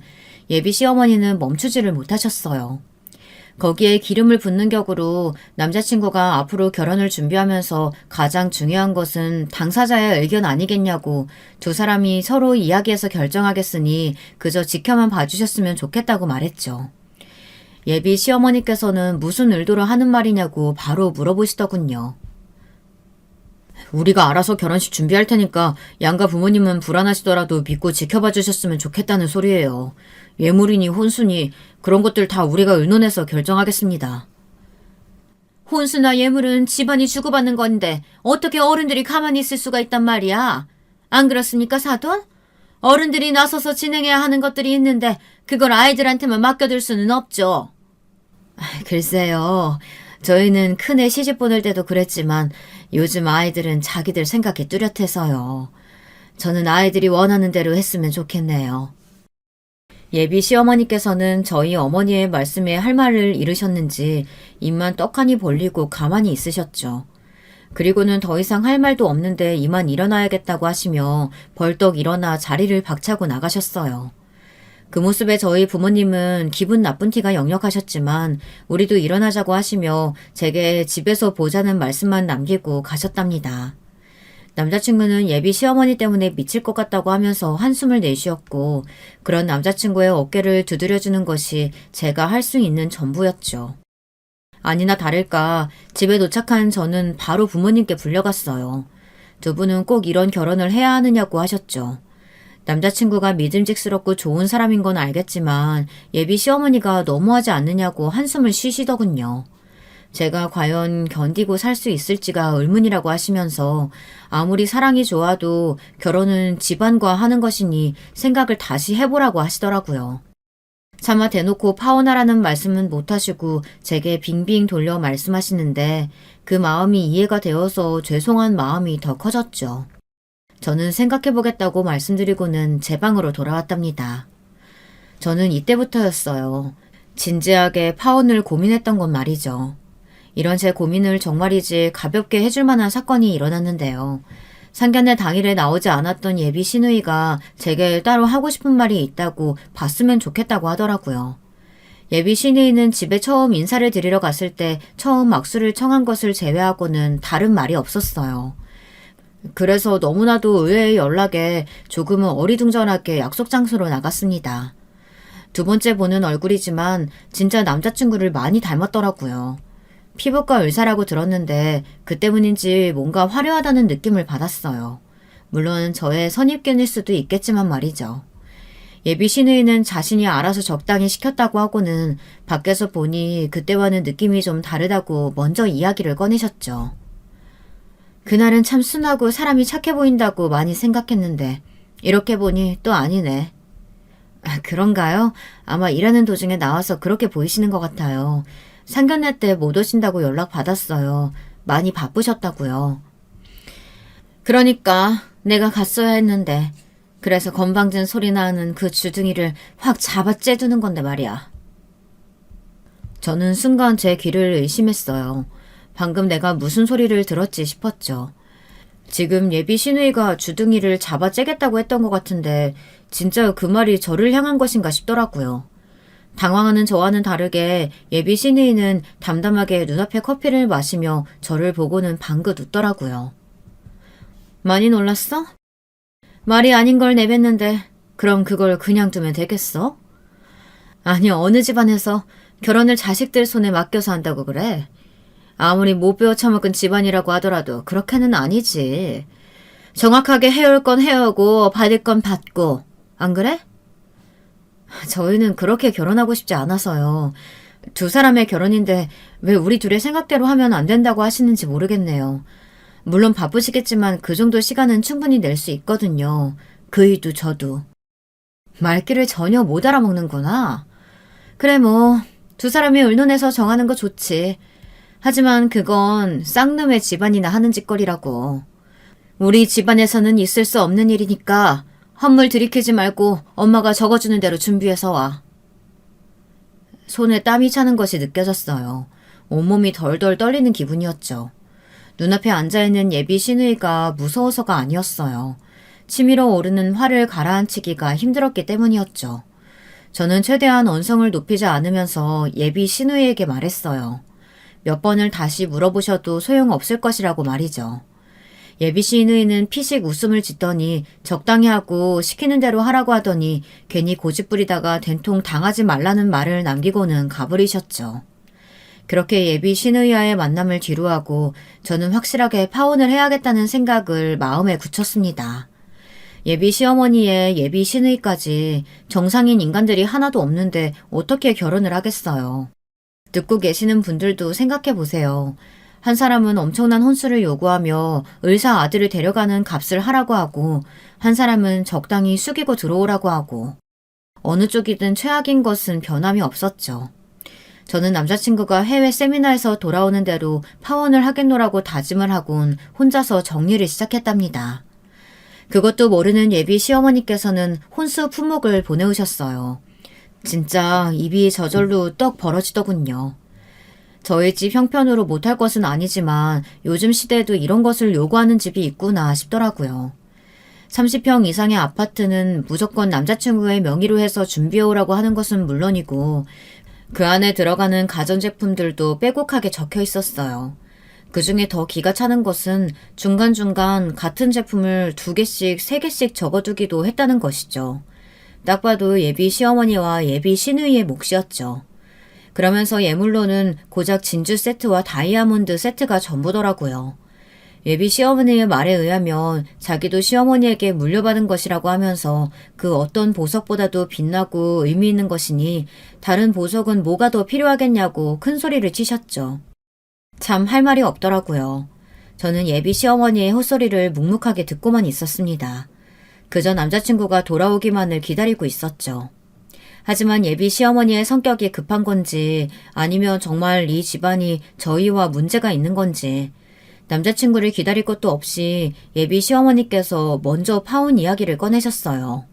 예비 시어머니는 멈추지를 못하셨어요. 거기에 기름을 붓는 격으로 남자친구가 앞으로 결혼을 준비하면서 가장 중요한 것은 당사자의 의견 아니겠냐고 두 사람이 서로 이야기해서 결정하겠으니 그저 지켜만 봐주셨으면 좋겠다고 말했죠. 예비 시어머니께서는 무슨 의도로 하는 말이냐고 바로 물어보시더군요. 우리가 알아서 결혼식 준비할 테니까 양가 부모님은 불안하시더라도 믿고 지켜봐 주셨으면 좋겠다는 소리예요. 예물이니 혼수니 그런 것들 다 우리가 의논해서 결정하겠습니다. 혼수나 예물은 집안이 주고받는 건데 어떻게 어른들이 가만히 있을 수가 있단 말이야. 안 그렇습니까, 사돈? 어른들이 나서서 진행해야 하는 것들이 있는데 그걸 아이들한테만 맡겨둘 수는 없죠. 글쎄요. 저희는 큰애 시집 보낼 때도 그랬지만 요즘 아이들은 자기들 생각이 뚜렷해서요. 저는 아이들이 원하는 대로 했으면 좋겠네요. 예비 시어머니께서는 저희 어머니의 말씀에 할 말을 잃으셨는지 입만 떡하니 벌리고 가만히 있으셨죠. 그리고는 더 이상 할 말도 없는데 이만 일어나야겠다고 하시며 벌떡 일어나 자리를 박차고 나가셨어요. 그 모습에 저희 부모님은 기분 나쁜 티가 역력하셨지만 우리도 일어나자고 하시며 제게 집에서 보자는 말씀만 남기고 가셨답니다. 남자친구는 예비 시어머니 때문에 미칠 것 같다고 하면서 한숨을 내쉬었고 그런 남자친구의 어깨를 두드려주는 것이 제가 할 수 있는 전부였죠. 아니나 다를까 집에 도착한 저는 바로 부모님께 불려갔어요. 두 분은 꼭 이런 결혼을 해야 하느냐고 하셨죠. 남자친구가 믿음직스럽고 좋은 사람인 건 알겠지만 예비 시어머니가 너무하지 않느냐고 한숨을 쉬시더군요. 제가 과연 견디고 살 수 있을지가 의문이라고 하시면서 아무리 사랑이 좋아도 결혼은 집안과 하는 것이니 생각을 다시 해보라고 하시더라고요. 차마 대놓고 파혼하라는 말씀은 못하시고 제게 빙빙 돌려 말씀하시는데 그 마음이 이해가 되어서 죄송한 마음이 더 커졌죠. 저는 생각해보겠다고 말씀드리고는 제 방으로 돌아왔답니다. 저는 이때부터였어요. 진지하게 파혼을 고민했던 건 말이죠. 이런 제 고민을 정말이지 가볍게 해줄 만한 사건이 일어났는데요. 상견례 당일에 나오지 않았던 예비 시누이가 제게 따로 하고 싶은 말이 있다고 봤으면 좋겠다고 하더라고요. 예비 시누이는 집에 처음 인사를 드리러 갔을 때 처음 악수를 청한 것을 제외하고는 다른 말이 없었어요. 그래서 너무나도 의외의 연락에 조금은 어리둥절하게 약속 장소로 나갔습니다. 두 번째 보는 얼굴이지만 진짜 남자친구를 많이 닮았더라고요. 피부과 의사라고 들었는데 그 때문인지 뭔가 화려하다는 느낌을 받았어요. 물론 저의 선입견일 수도 있겠지만 말이죠. 예비 시누이는 자신이 알아서 적당히 시켰다고 하고는 밖에서 보니 그때와는 느낌이 좀 다르다고 먼저 이야기를 꺼내셨죠. 그날은 참 순하고 사람이 착해 보인다고 많이 생각했는데 이렇게 보니 또 아니네. 그런가요? 아마 일하는 도중에 나와서 그렇게 보이시는 것 같아요. 상견례 때 못 오신다고 연락 받았어요. 많이 바쁘셨다고요. 그러니까 내가 갔어야 했는데 그래서 건방진 소리 나는 그 주둥이를 확 잡아 째두는 건데 말이야. 저는 순간 제 귀를 의심했어요. 방금 내가 무슨 소리를 들었지 싶었죠. 지금 예비 시누이가 주둥이를 잡아 째겠다고 했던 것 같은데 진짜 그 말이 저를 향한 것인가 싶더라고요. 당황하는 저와는 다르게 예비 시누이는 담담하게 눈앞에 커피를 마시며 저를 보고는 방긋 웃더라고요. 많이 놀랐어? 말이 아닌 걸 내뱉는데 그럼 그걸 그냥 두면 되겠어? 아니, 어느 집안에서 결혼을 자식들 손에 맡겨서 한다고 그래? 아무리 못 배워 처먹은 집안이라고 하더라도 그렇게는 아니지. 정확하게 해올 건 해오고 받을 건 받고. 안 그래? 저희는 그렇게 결혼하고 싶지 않아서요. 두 사람의 결혼인데 왜 우리 둘의 생각대로 하면 안 된다고 하시는지 모르겠네요. 물론 바쁘시겠지만 그 정도 시간은 충분히 낼 수 있거든요. 그이도 저도. 말귀를 전혀 못 알아먹는구나. 그래 뭐 두 사람이 의논해서 정하는 거 좋지. 하지만 그건 쌍놈의 집안이나 하는 짓거리라고. 우리 집안에서는 있을 수 없는 일이니까 헛물 들이키지 말고 엄마가 적어주는 대로 준비해서 와. 손에 땀이 차는 것이 느껴졌어요. 온몸이 덜덜 떨리는 기분이었죠. 눈앞에 앉아있는 예비 시누이가 무서워서가 아니었어요. 치밀어 오르는 화를 가라앉히기가 힘들었기 때문이었죠. 저는 최대한 언성을 높이지 않으면서 예비 시누이에게 말했어요. 몇 번을 다시 물어보셔도 소용없을 것이라고 말이죠. 예비 시누이는 피식 웃음을 짓더니 적당히 하고 시키는 대로 하라고 하더니 괜히 고집부리다가 된통 당하지 말라는 말을 남기고는 가버리셨죠. 그렇게 예비 시누이와의 만남을 뒤로하고 저는 확실하게 파혼을 해야겠다는 생각을 마음에 굳혔습니다. 예비 시어머니의 예비 시누이까지 정상인 인간들이 하나도 없는데 어떻게 결혼을 하겠어요. 듣고 계시는 분들도 생각해 보세요. 한 사람은 엄청난 혼수를 요구하며 의사 아들을 데려가는 값을 하라고 하고 한 사람은 적당히 숙이고 들어오라고 하고 어느 쪽이든 최악인 것은 변함이 없었죠. 저는 남자친구가 해외 세미나에서 돌아오는 대로 파혼을 하겠노라고 다짐을 하곤 혼자서 정리를 시작했답니다. 그것도 모르는 예비 시어머니께서는 혼수 품목을 보내오셨어요. 진짜 입이 저절로 떡 벌어지더군요. 저희 집 형편으로 못할 것은 아니지만 요즘 시대에도 이런 것을 요구하는 집이 있구나 싶더라고요. 30평 이상의 아파트는 무조건 남자친구의 명의로 해서 준비해오라고 하는 것은 물론이고 그 안에 들어가는 가전제품들도 빼곡하게 적혀 있었어요. 그 중에 더 기가 차는 것은 중간중간 같은 제품을 2개씩, 3개씩 적어두기도 했다는 것이죠. 딱 봐도 예비 시어머니와 예비 시누이의 몫이었죠. 그러면서 예물로는 고작 진주 세트와 다이아몬드 세트가 전부더라고요. 예비 시어머니의 말에 의하면 자기도 시어머니에게 물려받은 것이라고 하면서 그 어떤 보석보다도 빛나고 의미 있는 것이니 다른 보석은 뭐가 더 필요하겠냐고 큰 소리를 치셨죠. 참 할 말이 없더라고요. 저는 예비 시어머니의 헛소리를 묵묵하게 듣고만 있었습니다. 그저 남자친구가 돌아오기만을 기다리고 있었죠. 하지만 예비 시어머니의 성격이 급한 건지 아니면 정말 이 집안이 저희와 문제가 있는 건지 남자친구를 기다릴 것도 없이 예비 시어머니께서 먼저 파혼 이야기를 꺼내셨어요.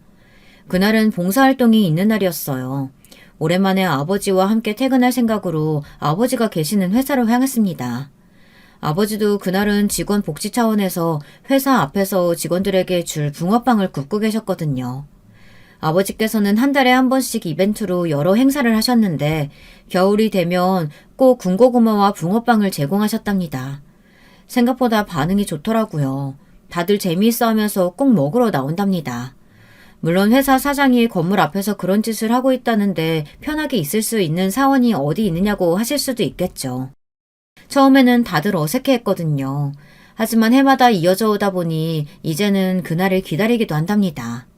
그날은 봉사활동이 있는 날이었어요. 오랜만에 아버지와 함께 퇴근할 생각으로 아버지가 계시는 회사로 향했습니다. 아버지도 그날은 직원 복지 차원에서 회사 앞에서 직원들에게 줄 붕어빵을 굽고 계셨거든요. 아버지께서는 한 달에 한 번씩 이벤트로 여러 행사를 하셨는데 겨울이 되면 꼭 군고구마와 붕어빵을 제공하셨답니다. 생각보다 반응이 좋더라고요. 다들 재미있어 하면서 꼭 먹으러 나온답니다. 물론 회사 사장이 건물 앞에서 그런 짓을 하고 있다는데 편하게 있을 수 있는 사원이 어디 있느냐고 하실 수도 있겠죠. 처음에는 다들 어색해했거든요. 하지만 해마다 이어져 오다 보니 이제는 그날을 기다리기도 한답니다.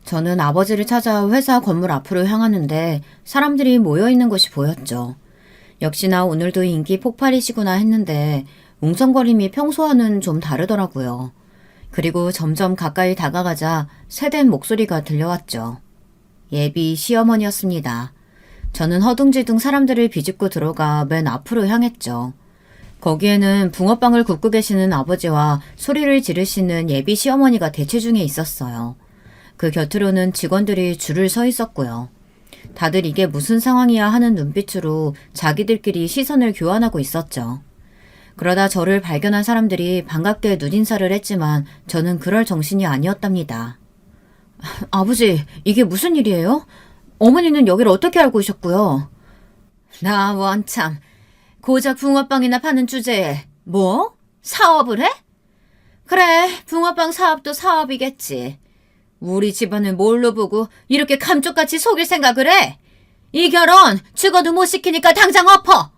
저는 아버지를 찾아 회사 건물 앞으로 향하는데 사람들이 모여있는 것이 보였죠. 역시나 오늘도 인기 폭발이시구나 했는데 웅성거림이 평소와는 좀 다르더라고요. 그리고 점점 가까이 다가가자 새된 목소리가 들려왔죠. 예비 시어머니였습니다. 저는 허둥지둥 사람들을 비집고 들어가 맨 앞으로 향했죠. 거기에는 붕어빵을 굽고 계시는 아버지와 소리를 지르시는 예비 시어머니가 대치 중에 있었어요. 그 곁으로는 직원들이 줄을 서 있었고요. 다들 이게 무슨 상황이야 하는 눈빛으로 자기들끼리 시선을 교환하고 있었죠. 그러다 저를 발견한 사람들이 반갑게 눈인사를 했지만 저는 그럴 정신이 아니었답니다. 아버지, 이게 무슨 일이에요? 어머니는 여기를 어떻게 알고 오셨고요? 나 원참, 고작 붕어빵이나 파는 주제에 뭐? 사업을 해? 그래, 붕어빵 사업도 사업이겠지. 우리 집안을 뭘로 보고 이렇게 감쪽같이 속일 생각을 해? 이 결혼 죽어도 못 시키니까 당장 엎어!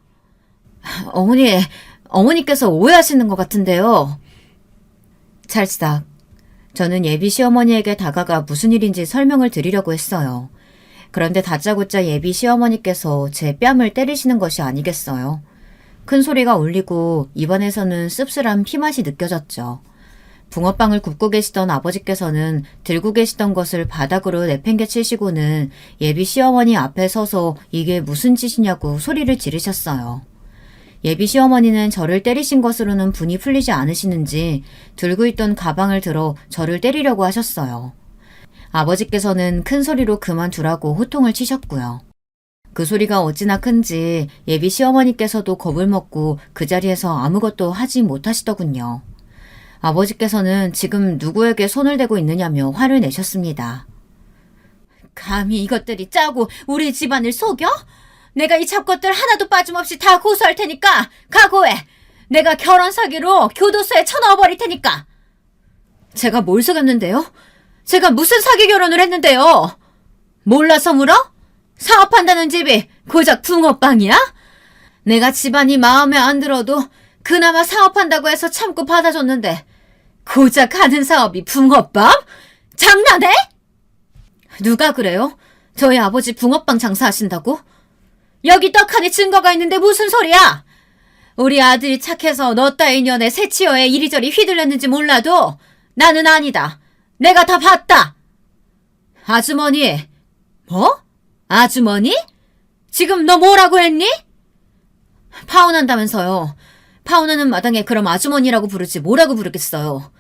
어머니께서 오해하시는 것 같은데요. 찰싹. 저는 예비 시어머니에게 다가가 무슨 일인지 설명을 드리려고 했어요. 그런데 다짜고짜 예비 시어머니께서 제 뺨을 때리시는 것이 아니겠어요. 큰 소리가 울리고 입안에서는 씁쓸한 피맛이 느껴졌죠. 붕어빵을 굽고 계시던 아버지께서는 들고 계시던 것을 바닥으로 내팽개치시고는 예비 시어머니 앞에 서서 이게 무슨 짓이냐고 소리를 지르셨어요. 예비 시어머니는 저를 때리신 것으로는 분이 풀리지 않으시는지 들고 있던 가방을 들어 저를 때리려고 하셨어요. 아버지께서는 큰 소리로 그만두라고 호통을 치셨고요. 그 소리가 어찌나 큰지 예비 시어머니께서도 겁을 먹고 그 자리에서 아무것도 하지 못하시더군요. 아버지께서는 지금 누구에게 손을 대고 있느냐며 화를 내셨습니다. 감히 이것들이 짜고 우리 집안을 속여? 내가 이 잡것들 하나도 빠짐없이 다 고소할 테니까 각오해. 내가 결혼 사기로 교도소에 쳐넣어버릴 테니까. 제가 뭘 속였는데요? 제가 무슨 사기 결혼을 했는데요? 몰라서 물어? 사업한다는 집이 고작 붕어빵이야? 내가 집안이 마음에 안 들어도 그나마 사업한다고 해서 참고 받아줬는데 고작 하는 사업이 붕어빵? 장난해? 누가 그래요? 저희 아버지 붕어빵 장사하신다고? 여기 떡하니 증거가 있는데 무슨 소리야? 우리 아들이 착해서 너 따위 년에 새치어에 이리저리 휘둘렸는지 몰라도 나는 아니다. 내가 다 봤다. 아주머니. 뭐? 아주머니? 지금 너 뭐라고 했니? 파혼한다면서요. 파혼하는 마당에 그럼 아주머니라고 부르지 뭐라고 부르겠어요.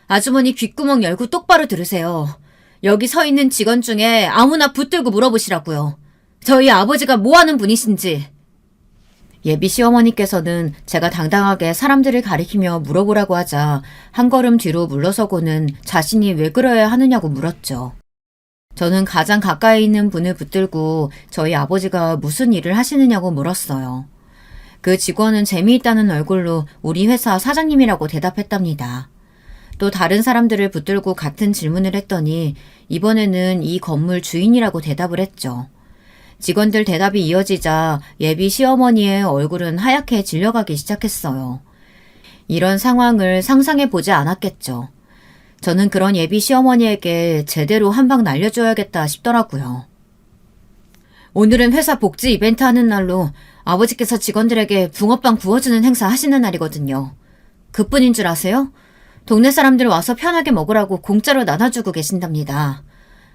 아주머니 귓구멍 열고 똑바로 들으세요. 여기 서 있는 직원 중에 아무나 붙들고 물어보시라고요. 저희 아버지가 뭐하는 분이신지. 예비 시어머니께서는 제가 당당하게 사람들을 가리키며 물어보라고 하자 한 걸음 뒤로 물러서고는 자신이 왜 그러야 하느냐고 물었죠. 저는 가장 가까이 있는 분을 붙들고 저희 아버지가 무슨 일을 하시느냐고 물었어요. 그 직원은 재미있다는 얼굴로 우리 회사 사장님이라고 대답했답니다. 또 다른 사람들을 붙들고 같은 질문을 했더니 이번에는 이 건물 주인이라고 대답을 했죠. 직원들 대답이 이어지자 예비 시어머니의 얼굴은 하얗게 질려가기 시작했어요. 이런 상황을 상상해 보지 않았겠죠. 저는 그런 예비 시어머니에게 제대로 한 방 날려줘야겠다 싶더라고요. 오늘은 회사 복지 이벤트 하는 날로 아버지께서 직원들에게 붕어빵 구워주는 행사 하시는 날이거든요. 그뿐인 줄 아세요? 동네 사람들 와서 편하게 먹으라고 공짜로 나눠주고 계신답니다.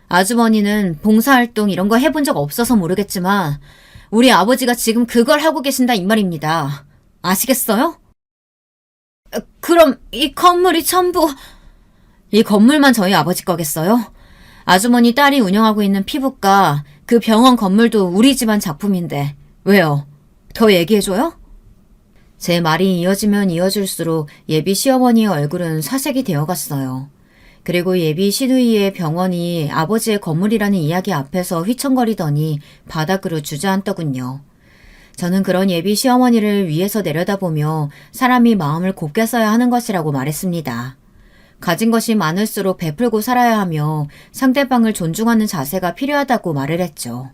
아주머니는 봉사활동 이런 거 해본 적 없어서 모르겠지만 우리 아버지가 지금 그걸 하고 계신다 이 말입니다. 아시겠어요? 그럼 이 건물이 전부... 이 건물만 저희 아버지 거겠어요? 아주머니 딸이 운영하고 있는 피부과 그 병원 건물도 우리 집안 작품인데 왜요? 더 얘기해줘요? 제 말이 이어지면 이어질수록 예비 시어머니의 얼굴은 사색이 되어갔어요. 그리고 예비 시누이의 병원이 아버지의 건물이라는 이야기 앞에서 휘청거리더니 바닥으로 주저앉더군요. 저는 그런 예비 시어머니를 위에서 내려다보며 사람이 마음을 곱게 써야 하는 것이라고 말했습니다. 가진 것이 많을수록 베풀고 살아야 하며 상대방을 존중하는 자세가 필요하다고 말을 했죠.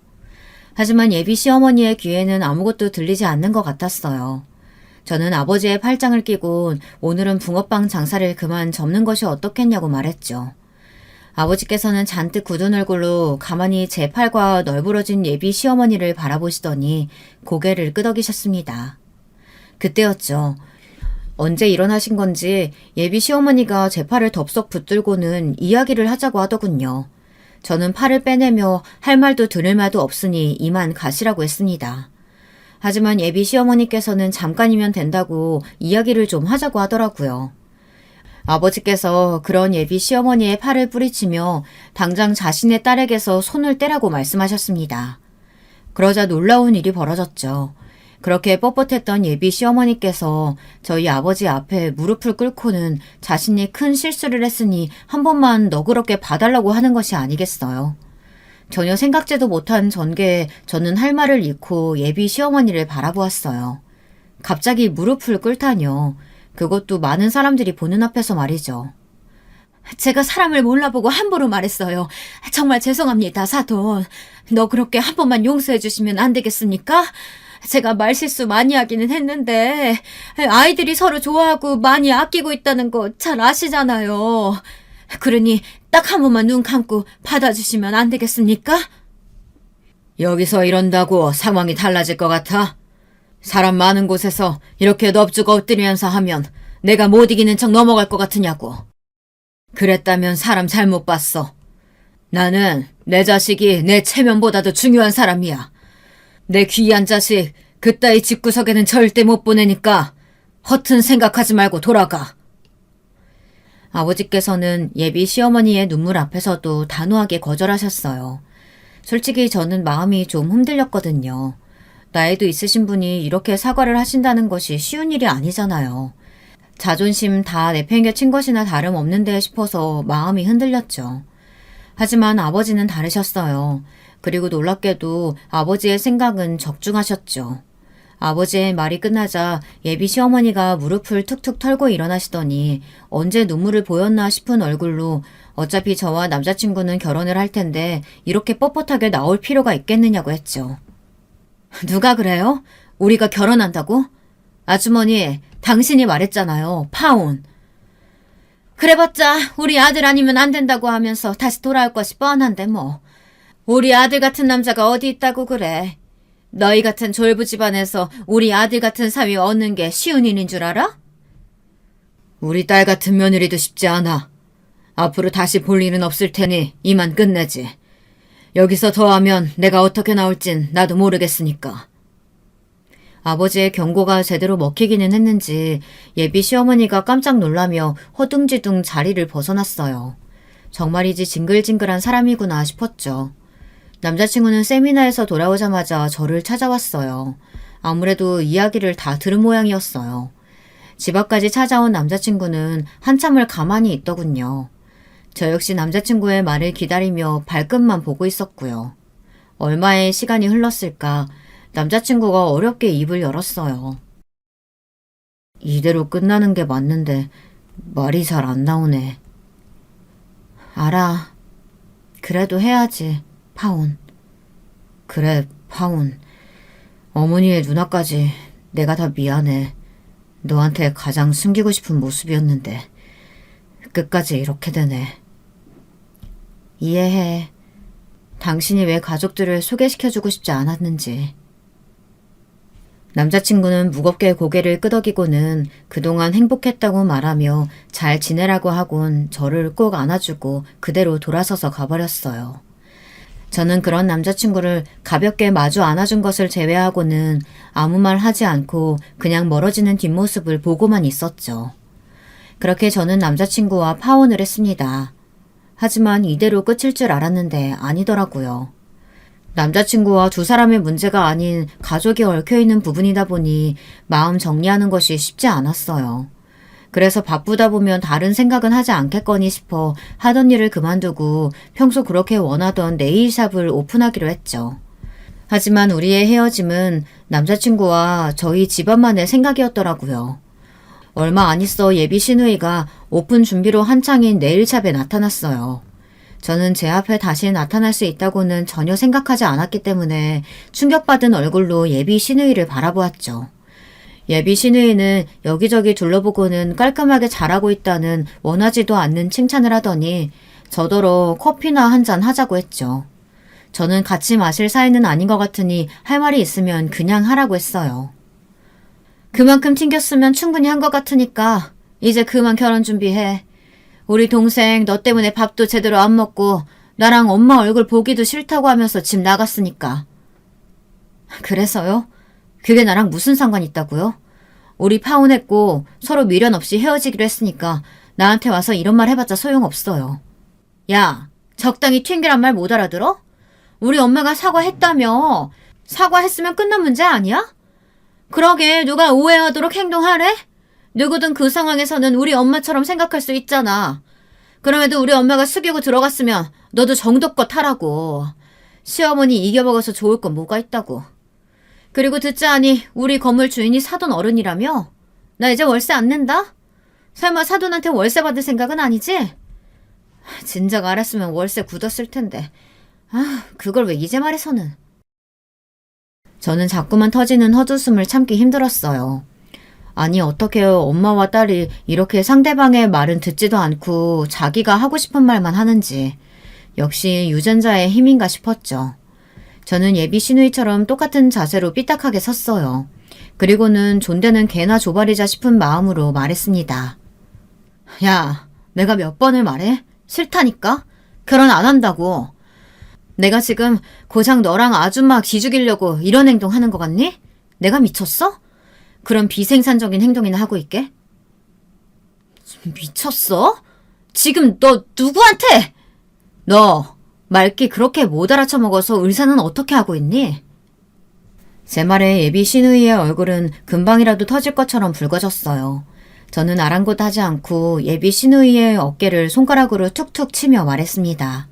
하지만 예비 시어머니의 귀에는 아무것도 들리지 않는 것 같았어요. 저는 아버지의 팔짱을 끼고 오늘은 붕어빵 장사를 그만 접는 것이 어떻겠냐고 말했죠. 아버지께서는 잔뜩 굳은 얼굴로 가만히 제 팔과 널브러진 예비 시어머니를 바라보시더니 고개를 끄덕이셨습니다. 그때였죠. 언제 일어나신 건지 예비 시어머니가 제 팔을 덥석 붙들고는 이야기를 하자고 하더군요. 저는 팔을 빼내며 할 말도 들을 말도 없으니 이만 가시라고 했습니다. 하지만 예비 시어머니께서는 잠깐이면 된다고 이야기를 좀 하자고 하더라고요. 아버지께서 그런 예비 시어머니의 팔을 뿌리치며 당장 자신의 딸에게서 손을 떼라고 말씀하셨습니다. 그러자 놀라운 일이 벌어졌죠. 그렇게 뻣뻣했던 예비 시어머니께서 저희 아버지 앞에 무릎을 꿇고는 자신이 큰 실수를 했으니 한 번만 너그럽게 봐달라고 하는 것이 아니겠어요. 전혀 생각지도 못한 전개에 저는 할 말을 잃고 예비 시어머니를 바라보았어요. 갑자기 무릎을 꿇다뇨. 그것도 많은 사람들이 보는 앞에서 말이죠. 제가 사람을 몰라보고 함부로 말했어요. 정말 죄송합니다, 사돈. 너 그렇게 한 번만 용서해 주시면 안 되겠습니까? 제가 말실수 많이 하기는 했는데 아이들이 서로 좋아하고 많이 아끼고 있다는 거 잘 아시잖아요. 그러니 딱 한 번만 눈 감고 받아주시면 안 되겠습니까? 여기서 이런다고 상황이 달라질 것 같아? 사람 많은 곳에서 이렇게 넙죽 엎드리면서 하면 내가 못 이기는 척 넘어갈 것 같으냐고. 그랬다면 사람 잘못 봤어. 나는 내 자식이 내 체면보다도 중요한 사람이야. 내 귀한 자식 그따위 집구석에는 절대 못 보내니까 허튼 생각하지 말고 돌아가. 아버지께서는 예비 시어머니의 눈물 앞에서도 단호하게 거절하셨어요. 솔직히 저는 마음이 좀 흔들렸거든요. 나이도 있으신 분이 이렇게 사과를 하신다는 것이 쉬운 일이 아니잖아요. 자존심 다 내팽개친 것이나 다름없는데 싶어서 마음이 흔들렸죠. 하지만 아버지는 다르셨어요. 그리고 놀랍게도 아버지의 생각은 적중하셨죠. 아버지의 말이 끝나자 예비 시어머니가 무릎을 툭툭 털고 일어나시더니 언제 눈물을 보였나 싶은 얼굴로 어차피 저와 남자친구는 결혼을 할 텐데 이렇게 뻣뻣하게 나올 필요가 있겠느냐고 했죠. 누가 그래요? 우리가 결혼한다고? 아주머니, 당신이 말했잖아요. 파혼. 그래봤자 우리 아들 아니면 안 된다고 하면서 다시 돌아올 것이 뻔한데 뭐. 우리 아들 같은 남자가 어디 있다고 그래. 너희 같은 졸부 집안에서 우리 아들 같은 사위 얻는 게 쉬운 일인 줄 알아? 우리 딸 같은 며느리도 쉽지 않아. 앞으로 다시 볼 일은 없을 테니 이만 끝내지. 여기서 더 하면 내가 어떻게 나올진 나도 모르겠으니까. 아버지의 경고가 제대로 먹히기는 했는지 예비 시어머니가 깜짝 놀라며 허둥지둥 자리를 벗어났어요. 정말이지 징글징글한 사람이구나 싶었죠. 남자친구는 세미나에서 돌아오자마자 저를 찾아왔어요. 아무래도 이야기를 다 들은 모양이었어요. 집 앞까지 찾아온 남자친구는 한참을 가만히 있더군요. 저 역시 남자친구의 말을 기다리며 발끝만 보고 있었고요. 얼마의 시간이 흘렀을까 남자친구가 어렵게 입을 열었어요. 이대로 끝나는 게 맞는데 말이 잘 안 나오네. 알아. 그래도 해야지. 파혼. 그래, 파혼. 어머니의 누나까지 내가 다 미안해. 너한테 가장 숨기고 싶은 모습이었는데 끝까지 이렇게 되네. 이해해. 당신이 왜 가족들을 소개시켜주고 싶지 않았는지. 남자친구는 무겁게 고개를 끄덕이고는 그동안 행복했다고 말하며 잘 지내라고 하곤 저를 꼭 안아주고 그대로 돌아서서 가버렸어요. 저는 그런 남자친구를 가볍게 마주 안아준 것을 제외하고는 아무 말 하지 않고 그냥 멀어지는 뒷모습을 보고만 있었죠. 그렇게 저는 남자친구와 파혼을 했습니다. 하지만 이대로 끝일 줄 알았는데 아니더라고요. 남자친구와 두 사람의 문제가 아닌 가족이 얽혀있는 부분이다 보니 마음 정리하는 것이 쉽지 않았어요. 그래서 바쁘다 보면 다른 생각은 하지 않겠거니 싶어 하던 일을 그만두고 평소 그렇게 원하던 네일샵을 오픈하기로 했죠. 하지만 우리의 헤어짐은 남자친구와 저희 집안만의 생각이었더라고요. 얼마 안 있어 예비 시누이가 오픈 준비로 한창인 네일샵에 나타났어요. 저는 제 앞에 다시 나타날 수 있다고는 전혀 생각하지 않았기 때문에 충격받은 얼굴로 예비 시누이를 바라보았죠. 예비 시누이는 여기저기 둘러보고는 깔끔하게 잘하고 있다는 원하지도 않는 칭찬을 하더니 저더러 커피나 한잔 하자고 했죠. 저는 같이 마실 사이는 아닌 것 같으니 할 말이 있으면 그냥 하라고 했어요. 그만큼 튕겼으면 충분히 한 것 같으니까 이제 그만 결혼 준비해. 우리 동생 너 때문에 밥도 제대로 안 먹고 나랑 엄마 얼굴 보기도 싫다고 하면서 집 나갔으니까. 그래서요? 그게 나랑 무슨 상관 있다고요? 우리 파혼했고 서로 미련 없이 헤어지기로 했으니까 나한테 와서 이런 말 해봤자 소용없어요. 야, 적당히 튕기란 말 못 알아들어? 우리 엄마가 사과했다며. 사과했으면 끝난 문제 아니야? 그러게 누가 오해하도록 행동하래? 누구든 그 상황에서는 우리 엄마처럼 생각할 수 있잖아. 그럼에도 우리 엄마가 숙이고 들어갔으면 너도 정도껏 하라고. 시어머니 이겨먹어서 좋을 건 뭐가 있다고. 그리고 듣자하니 우리 건물 주인이 사돈 어른이라며? 나 이제 월세 안 낸다? 설마 사돈한테 월세 받을 생각은 아니지? 진작 알았으면 월세 굳었을 텐데. 그걸 왜 이제 말해서는. 저는 자꾸만 터지는 헛웃음을 참기 힘들었어요. 아니, 어떻게 엄마와 딸이 이렇게 상대방의 말은 듣지도 않고 자기가 하고 싶은 말만 하는지. 역시 유전자의 힘인가 싶었죠. 저는 예비 시누이처럼 똑같은 자세로 삐딱하게 섰어요. 그리고는 존대는 개나 조발이자 싶은 마음으로 말했습니다. 야, 내가 몇 번을 말해? 싫다니까? 결혼 안 한다고. 내가 지금 고작 너랑 아줌마 기죽이려고 이런 행동 하는 것 같니? 내가 미쳤어? 그런 비생산적인 행동이나 하고 있게? 미쳤어? 지금 너 누구한테? 너 말귀 그렇게 못 알아쳐먹어서 의사는 어떻게 하고 있니? 제 말에 예비 시누이의 얼굴은 금방이라도 터질 것처럼 붉어졌어요. 저는 아랑곳하지 않고 예비 시누이의 어깨를 손가락으로 툭툭 치며 말했습니다.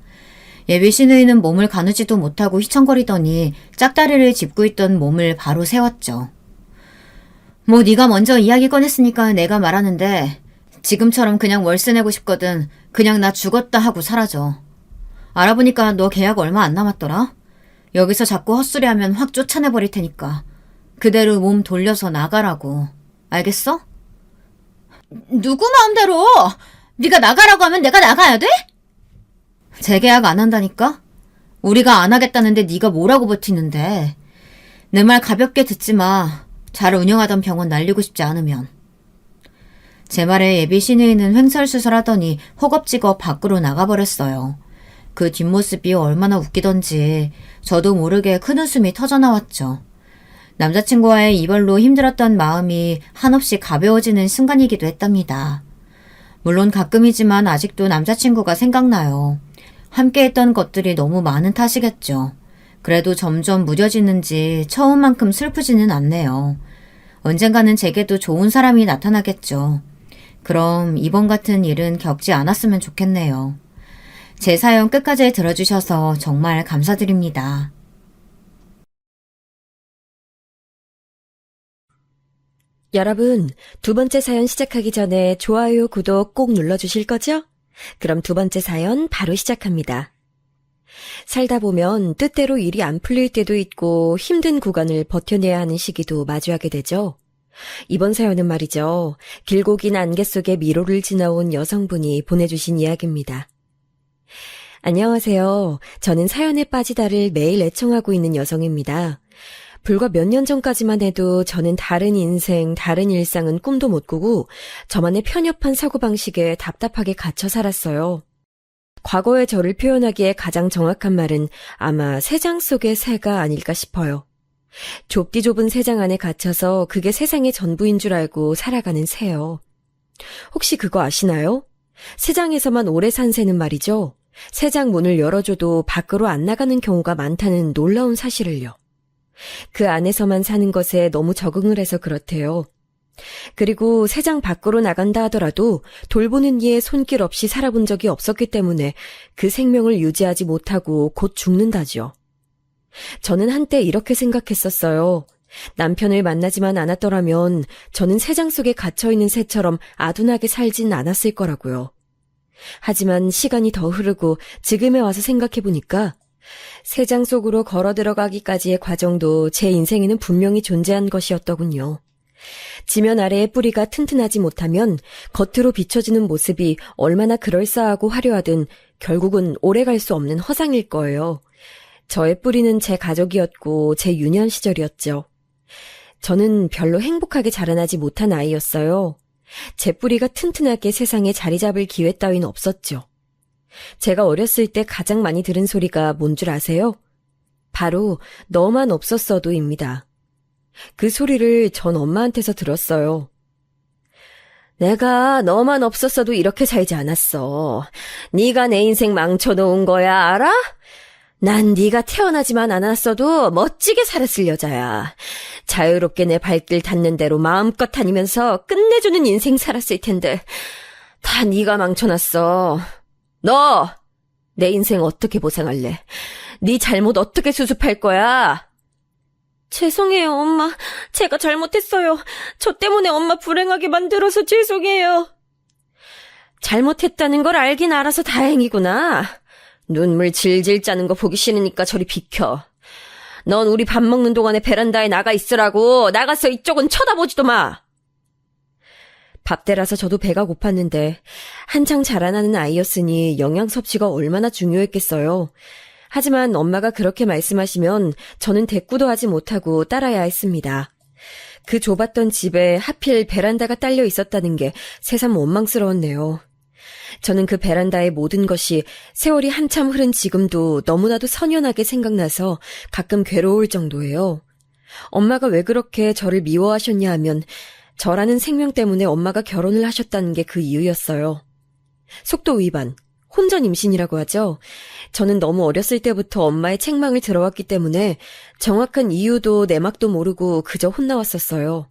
예비 시누이는 몸을 가누지도 못하고 휘청거리더니 짝다리를 짚고 있던 몸을 바로 세웠죠. 뭐 네가 먼저 이야기 꺼냈으니까 내가 말하는데 지금처럼 그냥 월세 내고 싶거든. 그냥 나 죽었다 하고 사라져. 알아보니까 너 계약 얼마 안 남았더라? 여기서 자꾸 헛소리하면 확 쫓아내버릴 테니까. 그대로 몸 돌려서 나가라고. 알겠어? 누구 마음대로? 네가 나가라고 하면 내가 나가야 돼? 재계약 안 한다니까? 우리가 안 하겠다는데 네가 뭐라고 버티는데. 내 말 가볍게 듣지 마. 잘 운영하던 병원 날리고 싶지 않으면. 제 말에 예비 시누이는 횡설수설하더니 허겁지겁 밖으로 나가버렸어요. 그 뒷모습이 얼마나 웃기던지 저도 모르게 큰 웃음이 터져나왔죠. 남자친구와의 이별로 힘들었던 마음이 한없이 가벼워지는 순간이기도 했답니다. 물론 가끔이지만 아직도 남자친구가 생각나요. 함께했던 것들이 너무 많은 탓이겠죠. 그래도 점점 무뎌지는지 처음만큼 슬프지는 않네요. 언젠가는 제게도 좋은 사람이 나타나겠죠. 그럼 이번 같은 일은 겪지 않았으면 좋겠네요. 제 사연 끝까지 들어주셔서 정말 감사드립니다. 여러분, 두 번째 사연 시작하기 전에 좋아요, 구독 꼭 눌러주실 거죠? 그럼 두 번째 사연 바로 시작합니다. 살다 보면 뜻대로 일이 안 풀릴 때도 있고 힘든 구간을 버텨내야 하는 시기도 마주하게 되죠. 이번 사연은 말이죠. 길고 긴 안개 속에 미로를 지나온 여성분이 보내주신 이야기입니다. 안녕하세요. 저는 사연에 빠지다를 매일 애청하고 있는 여성입니다. 불과 몇 년 전까지만 해도 저는 다른 인생, 다른 일상은 꿈도 못 꾸고 저만의 편협한 사고방식에 답답하게 갇혀 살았어요. 과거의 저를 표현하기에 가장 정확한 말은 아마 새장 속의 새가 아닐까 싶어요. 좁디 좁은 새장 안에 갇혀서 그게 세상의 전부인 줄 알고 살아가는 새요. 혹시 그거 아시나요? 새장에서만 오래 산 새는 말이죠. 새장 문을 열어줘도 밖으로 안 나가는 경우가 많다는 놀라운 사실을요. 그 안에서만 사는 것에 너무 적응을 해서 그렇대요. 그리고 새장 밖으로 나간다 하더라도 돌보는 이의 손길 없이 살아본 적이 없었기 때문에 그 생명을 유지하지 못하고 곧 죽는다죠. 저는 한때 이렇게 생각했었어요. 남편을 만나지만 않았더라면 저는 새장 속에 갇혀있는 새처럼 아둔하게 살진 않았을 거라고요. 하지만 시간이 더 흐르고 지금에 와서 생각해보니까 새장 속으로 걸어 들어가기까지의 과정도 제 인생에는 분명히 존재한 것이었더군요. 지면 아래의 뿌리가 튼튼하지 못하면 겉으로 비춰지는 모습이 얼마나 그럴싸하고 화려하든 결국은 오래 갈 수 없는 허상일 거예요. 저의 뿌리는 제 가족이었고 제 유년 시절이었죠. 저는 별로 행복하게 자라나지 못한 아이였어요. 제 뿌리가 튼튼하게 세상에 자리 잡을 기회 따윈 없었죠. 제가 어렸을 때 가장 많이 들은 소리가 뭔 줄 아세요? 바로 너만 없었어도입니다. 그 소리를 전 엄마한테서 들었어요. 내가 너만 없었어도 이렇게 살지 않았어. 네가 내 인생 망쳐놓은 거야, 알아? 난 네가 태어나지만 않았어도 멋지게 살았을 여자야. 자유롭게 내 발길 닿는 대로 마음껏 다니면서 끝내주는 인생 살았을 텐데 다 네가 망쳐놨어. 너! 내 인생 어떻게 보상할래? 네 잘못 어떻게 수습할 거야? 죄송해요, 엄마. 제가 잘못했어요. 저 때문에 엄마 불행하게 만들어서 죄송해요. 잘못했다는 걸 알긴 알아서 다행이구나. 눈물 질질 짜는 거 보기 싫으니까 저리 비켜. 넌 우리 밥 먹는 동안에 베란다에 나가 있으라고. 나가서 이쪽은 쳐다보지도 마. 밥때라서 저도 배가 고팠는데 한창 자라나는 아이였으니 영양 섭취가 얼마나 중요했겠어요. 하지만 엄마가 그렇게 말씀하시면 저는 대꾸도 하지 못하고 따라야 했습니다. 그 좁았던 집에 하필 베란다가 딸려 있었다는 게 새삼 원망스러웠네요. 저는 그 베란다의 모든 것이 세월이 한참 흐른 지금도 너무나도 선연하게 생각나서 가끔 괴로울 정도예요. 엄마가 왜 그렇게 저를 미워하셨냐 하면 저라는 생명 때문에 엄마가 결혼을 하셨다는 게 그 이유였어요. 속도 위반, 혼전 임신이라고 하죠. 저는 너무 어렸을 때부터 엄마의 책망을 들어왔기 때문에 정확한 이유도 내막도 모르고 그저 혼나왔었어요.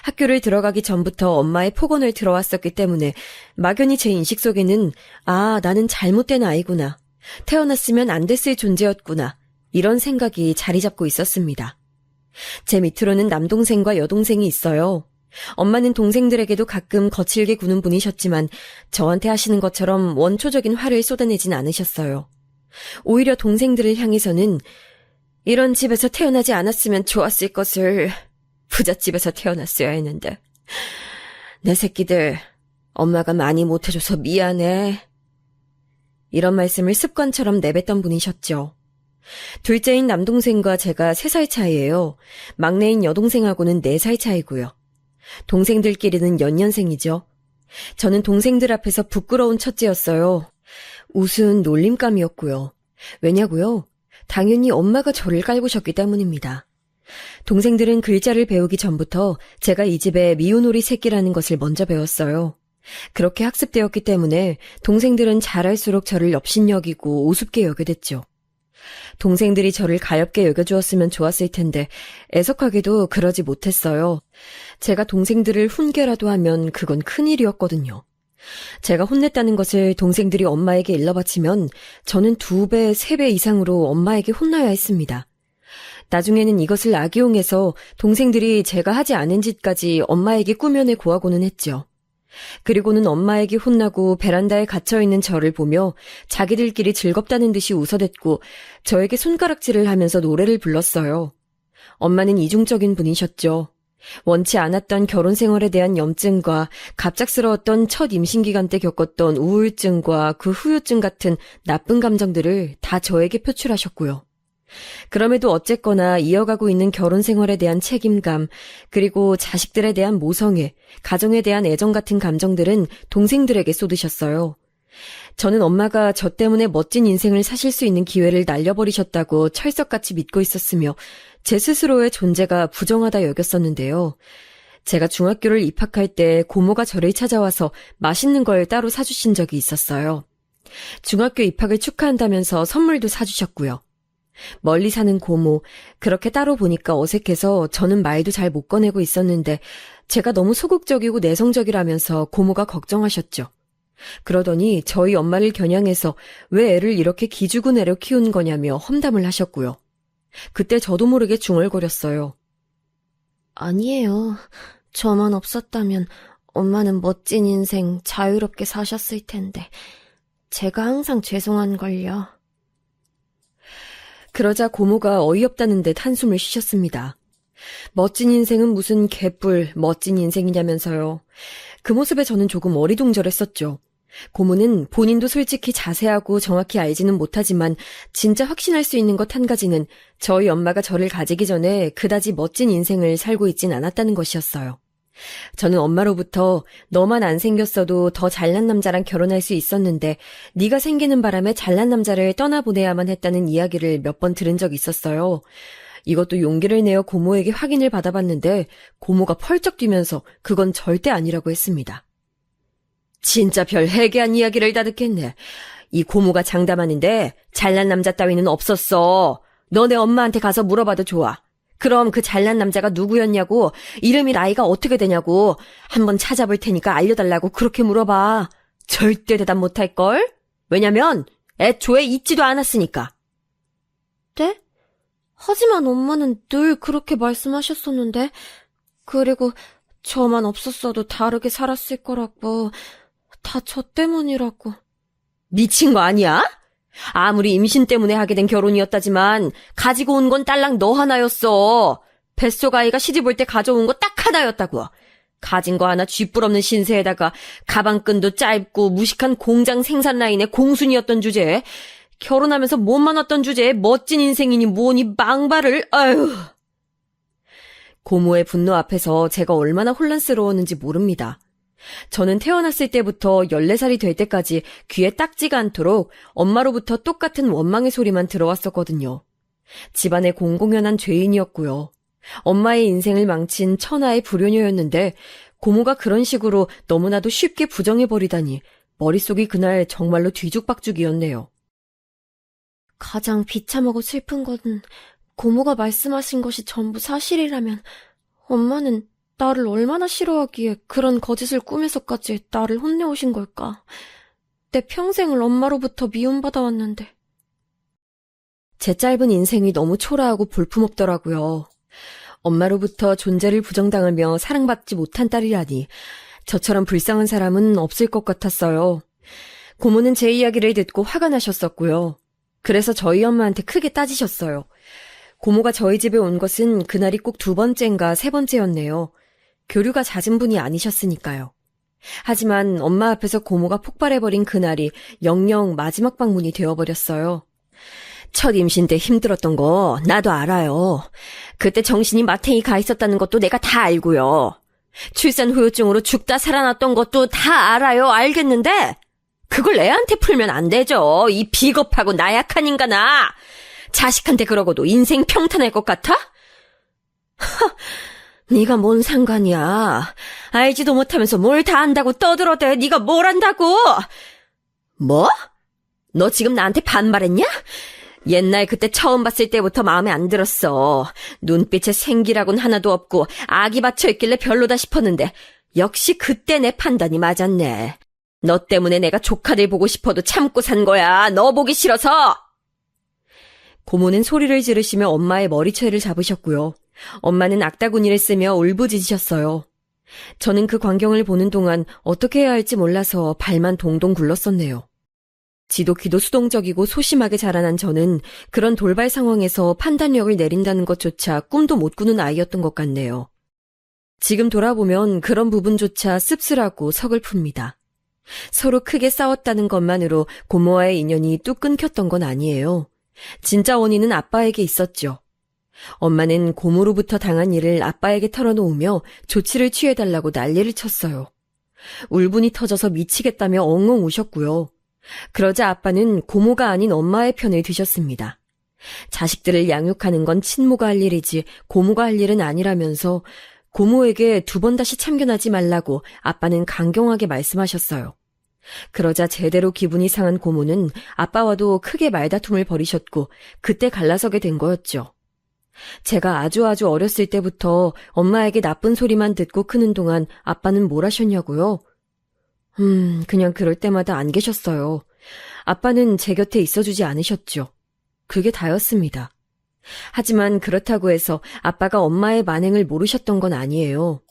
학교를 들어가기 전부터 엄마의 폭언을 들어왔었기 때문에 막연히 제 인식 속에는 나는 잘못된 아이구나. 태어났으면 안 됐을 존재였구나. 이런 생각이 자리 잡고 있었습니다. 제 밑으로는 남동생과 여동생이 있어요. 엄마는 동생들에게도 가끔 거칠게 구는 분이셨지만 저한테 하시는 것처럼 원초적인 화를 쏟아내진 않으셨어요. 오히려 동생들을 향해서는 이런 집에서 태어나지 않았으면 좋았을 것을 부잣집에서 태어났어야 했는데 내 새끼들 엄마가 많이 못해줘서 미안해. 이런 말씀을 습관처럼 내뱉던 분이셨죠. 둘째인 남동생과 제가 3살 차이예요. 막내인 여동생하고는 4살 차이고요. 동생들끼리는 연년생이죠. 저는 동생들 앞에서 부끄러운 첫째였어요. 우스운 놀림감이었고요. 왜냐고요? 당연히 엄마가 저를 깔보셨기 때문입니다. 동생들은 글자를 배우기 전부터 제가 이 집의 미운오리 새끼라는 것을 먼저 배웠어요. 그렇게 학습되었기 때문에 동생들은 잘할수록 저를 업신여기고 우습게 여겨 됐죠. 동생들이 저를 가엽게 여겨주었으면 좋았을 텐데 애석하게도 그러지 못했어요. 제가 동생들을 훈계라도 하면 그건 큰일이었거든요. 제가 혼냈다는 것을 동생들이 엄마에게 일러바치면 저는 2배, 3배 이상으로 엄마에게 혼나야 했습니다. 나중에는 이것을 악용해서 동생들이 제가 하지 않은 짓까지 엄마에게 꾸며내 고하고는 했죠. 그리고는 엄마에게 혼나고 베란다에 갇혀있는 저를 보며 자기들끼리 즐겁다는 듯이 웃어댔고 저에게 손가락질을 하면서 노래를 불렀어요. 엄마는 이중적인 분이셨죠. 원치 않았던 결혼 생활에 대한 염증과 갑작스러웠던 첫 임신기간 때 겪었던 우울증과 그 후유증 같은 나쁜 감정들을 다 저에게 표출하셨고요. 그럼에도 어쨌거나 이어가고 있는 결혼 생활에 대한 책임감, 그리고 자식들에 대한 모성애, 가정에 대한 애정 같은 감정들은 동생들에게 쏟으셨어요. 저는 엄마가 저 때문에 멋진 인생을 사실 수 있는 기회를 날려버리셨다고 철석같이 믿고 있었으며 제 스스로의 존재가 부정하다 여겼었는데요. 제가 중학교를 입학할 때 고모가 저를 찾아와서 맛있는 걸 따로 사주신 적이 있었어요. 중학교 입학을 축하한다면서 선물도 사주셨고요. 멀리 사는 고모, 그렇게 따로 보니까 어색해서 저는 말도 잘 못 꺼내고 있었는데 제가 너무 소극적이고 내성적이라면서 고모가 걱정하셨죠. 그러더니 저희 엄마를 겨냥해서 왜 애를 이렇게 기죽은 애로 키운 거냐며 험담을 하셨고요. 그때 저도 모르게 중얼거렸어요. 아니에요. 저만 없었다면 엄마는 멋진 인생 자유롭게 사셨을 텐데 제가 항상 죄송한걸요. 그러자 고모가 어이없다는 듯 한숨을 쉬셨습니다. 멋진 인생은 무슨 개뿔 멋진 인생이냐면서요. 그 모습에 저는 조금 어리둥절했었죠. 고모는 본인도 솔직히 자세하고 정확히 알지는 못하지만 진짜 확신할 수 있는 것 한 가지는 저희 엄마가 저를 가지기 전에 그다지 멋진 인생을 살고 있진 않았다는 것이었어요. 저는 엄마로부터 너만 안 생겼어도 더 잘난 남자랑 결혼할 수 있었는데 네가 생기는 바람에 잘난 남자를 떠나보내야만 했다는 이야기를 몇 번 들은 적이 있었어요. 이것도 용기를 내어 고모에게 확인을 받아봤는데 고모가 펄쩍 뛰면서 그건 절대 아니라고 했습니다. 진짜 별 해괴한 이야기를 다 듣겠네. 이 고모가 장담하는데 잘난 남자 따위는 없었어. 너네 엄마한테 가서 물어봐도 좋아. 그럼 그 잘난 남자가 누구였냐고, 이름이 나이가 어떻게 되냐고 한번 찾아볼 테니까 알려달라고 그렇게 물어봐. 절대 대답 못할걸? 왜냐면 애초에 있지도 않았으니까. 네? 하지만 엄마는 늘 그렇게 말씀하셨었는데, 그리고 저만 없었어도 다르게 살았을 거라고. 다 저 때문이라고. 미친 거 아니야? 아무리 임신 때문에 하게 된 결혼이었다지만 가지고 온 건 딸랑 너 하나였어. 뱃속 아이가 시집 올 때 가져온 거 딱 하나였다고. 가진 거 하나 쥐뿔없는 신세에다가 가방끈도 짧고 무식한 공장 생산 라인의 공순이었던 주제에 결혼하면서 못 만났던 주제에 멋진 인생이니 뭐니 망발을. 아유. 고모의 분노 앞에서 제가 얼마나 혼란스러웠는지 모릅니다. 저는 태어났을 때부터 14살이 될 때까지 귀에 딱지가 않도록 엄마로부터 똑같은 원망의 소리만 들어왔었거든요. 집안의 공공연한 죄인이었고요. 엄마의 인생을 망친 천하의 불효녀였는데 고모가 그런 식으로 너무나도 쉽게 부정해버리다니 머릿속이 그날 정말로 뒤죽박죽이었네요. 가장 비참하고 슬픈 건 고모가 말씀하신 것이 전부 사실이라면 엄마는 나를 얼마나 싫어하기에 그런 거짓을 꾸며서까지 나를 혼내오신 걸까? 내 평생을 엄마로부터 미움받아왔는데. 제 짧은 인생이 너무 초라하고 볼품없더라고요. 엄마로부터 존재를 부정당하며 사랑받지 못한 딸이라니 저처럼 불쌍한 사람은 없을 것 같았어요. 고모는 제 이야기를 듣고 화가 나셨었고요. 그래서 저희 엄마한테 크게 따지셨어요. 고모가 저희 집에 온 것은 그날이 꼭 2번째인가 3번째였네요. 교류가 잦은 분이 아니셨으니까요. 하지만 엄마 앞에서 고모가 폭발해버린 그날이 영영 마지막 방문이 되어버렸어요. 첫 임신 때 힘들었던 거 나도 알아요. 그때 정신이 마탱이 가 있었다는 것도 내가 다 알고요. 출산 후유증으로 죽다 살아났던 것도 다 알아요. 알겠는데 그걸 애한테 풀면 안 되죠. 이 비겁하고 나약한 인간아. 자식한테 그러고도 인생 평탄할 것 같아? 네가 뭔 상관이야. 알지도 못하면서 뭘 다 안다고 떠들어대. 네가 뭘 안다고. 뭐? 너 지금 나한테 반말했냐? 옛날 그때 처음 봤을 때부터 마음에 안 들었어. 눈빛에 생기라곤 하나도 없고 악이 받쳐있길래 별로다 싶었는데 역시 그때 내 판단이 맞았네. 너 때문에 내가 조카들 보고 싶어도 참고 산 거야. 너 보기 싫어서. 고모는 소리를 지르시며 엄마의 머리채를 잡으셨고요. 엄마는 악다구니를 쓰며 울부짖으셨어요. 저는 그 광경을 보는 동안 어떻게 해야 할지 몰라서 발만 동동 굴렀었네요. 지독히도 수동적이고 소심하게 자라난 저는 그런 돌발 상황에서 판단력을 내린다는 것조차 꿈도 못 꾸는 아이였던 것 같네요. 지금 돌아보면 그런 부분조차 씁쓸하고 서글픕니다. 서로 크게 싸웠다는 것만으로 고모와의 인연이 뚝 끊겼던 건 아니에요. 진짜 원인은 아빠에게 있었죠. 엄마는 고모로부터 당한 일을 아빠에게 털어놓으며 조치를 취해달라고 난리를 쳤어요. 울분이 터져서 미치겠다며 엉엉 우셨고요. 그러자 아빠는 고모가 아닌 엄마의 편을 드셨습니다. 자식들을 양육하는 건 친모가 할 일이지 고모가 할 일은 아니라면서 고모에게 2번 다시 참견하지 말라고 아빠는 강경하게 말씀하셨어요. 그러자 제대로 기분이 상한 고모는 아빠와도 크게 말다툼을 벌이셨고 그때 갈라서게 된 거였죠. 제가 아주 어렸을 때부터 엄마에게 나쁜 소리만 듣고 크는 동안 아빠는 뭘 하셨냐고요? 그냥 그럴 때마다 안 계셨어요. 아빠는 제 곁에 있어주지 않으셨죠. 그게 다였습니다. 하지만 그렇다고 해서 아빠가 엄마의 만행을 모르셨던 건 아니에요.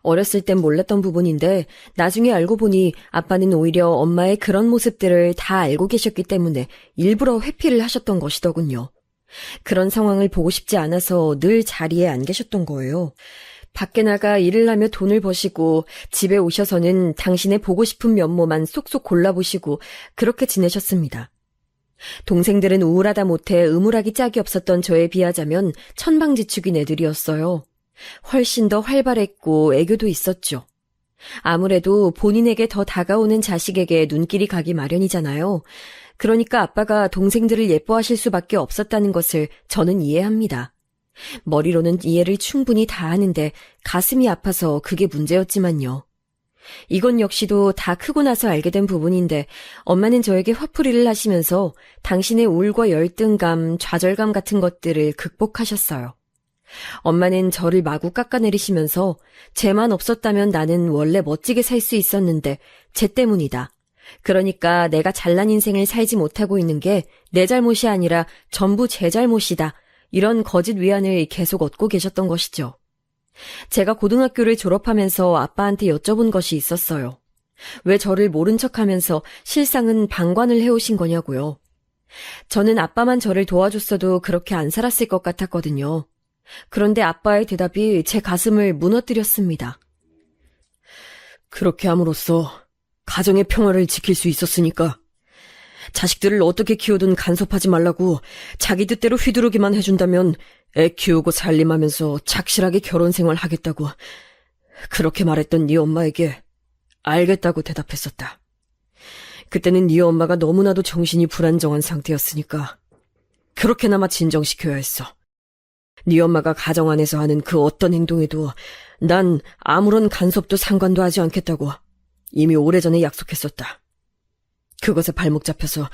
어렸을 땐 몰랐던 부분인데 나중에 알고 보니 아빠는 오히려 엄마의 그런 모습들을 다 알고 계셨기 때문에 일부러 회피를 하셨던 것이더군요. 그런 상황을 보고 싶지 않아서 늘 자리에 안 계셨던 거예요. 밖에 나가 일을 하며 돈을 버시고 집에 오셔서는 당신의 보고 싶은 면모만 쏙쏙 골라보시고 그렇게 지내셨습니다. 동생들은 우울하다 못해 의무락이 짝이 없었던 저에 비하자면 천방지축인 애들이었어요. 훨씬 더 활발했고 애교도 있었죠. 아무래도 본인에게 더 다가오는 자식에게 눈길이 가기 마련이잖아요. 그러니까 아빠가 동생들을 예뻐하실 수밖에 없었다는 것을 저는 이해합니다. 머리로는 이해를 충분히 다 하는데 가슴이 아파서 그게 문제였지만요. 이건 역시도 다 크고 나서 알게 된 부분인데 엄마는 저에게 화풀이를 하시면서 당신의 우울과 열등감, 좌절감 같은 것들을 극복하셨어요. 엄마는 저를 마구 깎아내리시면서 쟤만 없었다면 나는 원래 멋지게 살 수 있었는데 쟤 때문이다. 그러니까 내가 잘난 인생을 살지 못하고 있는 게 내 잘못이 아니라 전부 제 잘못이다. 이런 거짓 위안을 계속 얻고 계셨던 것이죠. 제가 고등학교를 졸업하면서 아빠한테 여쭤본 것이 있었어요. 왜 저를 모른 척하면서 실상은 방관을 해오신 거냐고요. 저는 아빠만 저를 도와줬어도 그렇게 안 살았을 것 같았거든요. 그런데 아빠의 대답이 제 가슴을 무너뜨렸습니다. 그렇게 함으로써 가정의 평화를 지킬 수 있었으니까 자식들을 어떻게 키우든 간섭하지 말라고 자기 뜻대로 휘두르기만 해준다면 애 키우고 살림하면서 착실하게 결혼 생활 하겠다고 그렇게 말했던 네 엄마에게 알겠다고 대답했었다. 그때는 네 엄마가 너무나도 정신이 불안정한 상태였으니까 그렇게나마 진정시켜야 했어. 네 엄마가 가정 안에서 하는 그 어떤 행동에도 난 아무런 간섭도 상관도 하지 않겠다고 이미 오래전에 약속했었다. 그것에 발목 잡혀서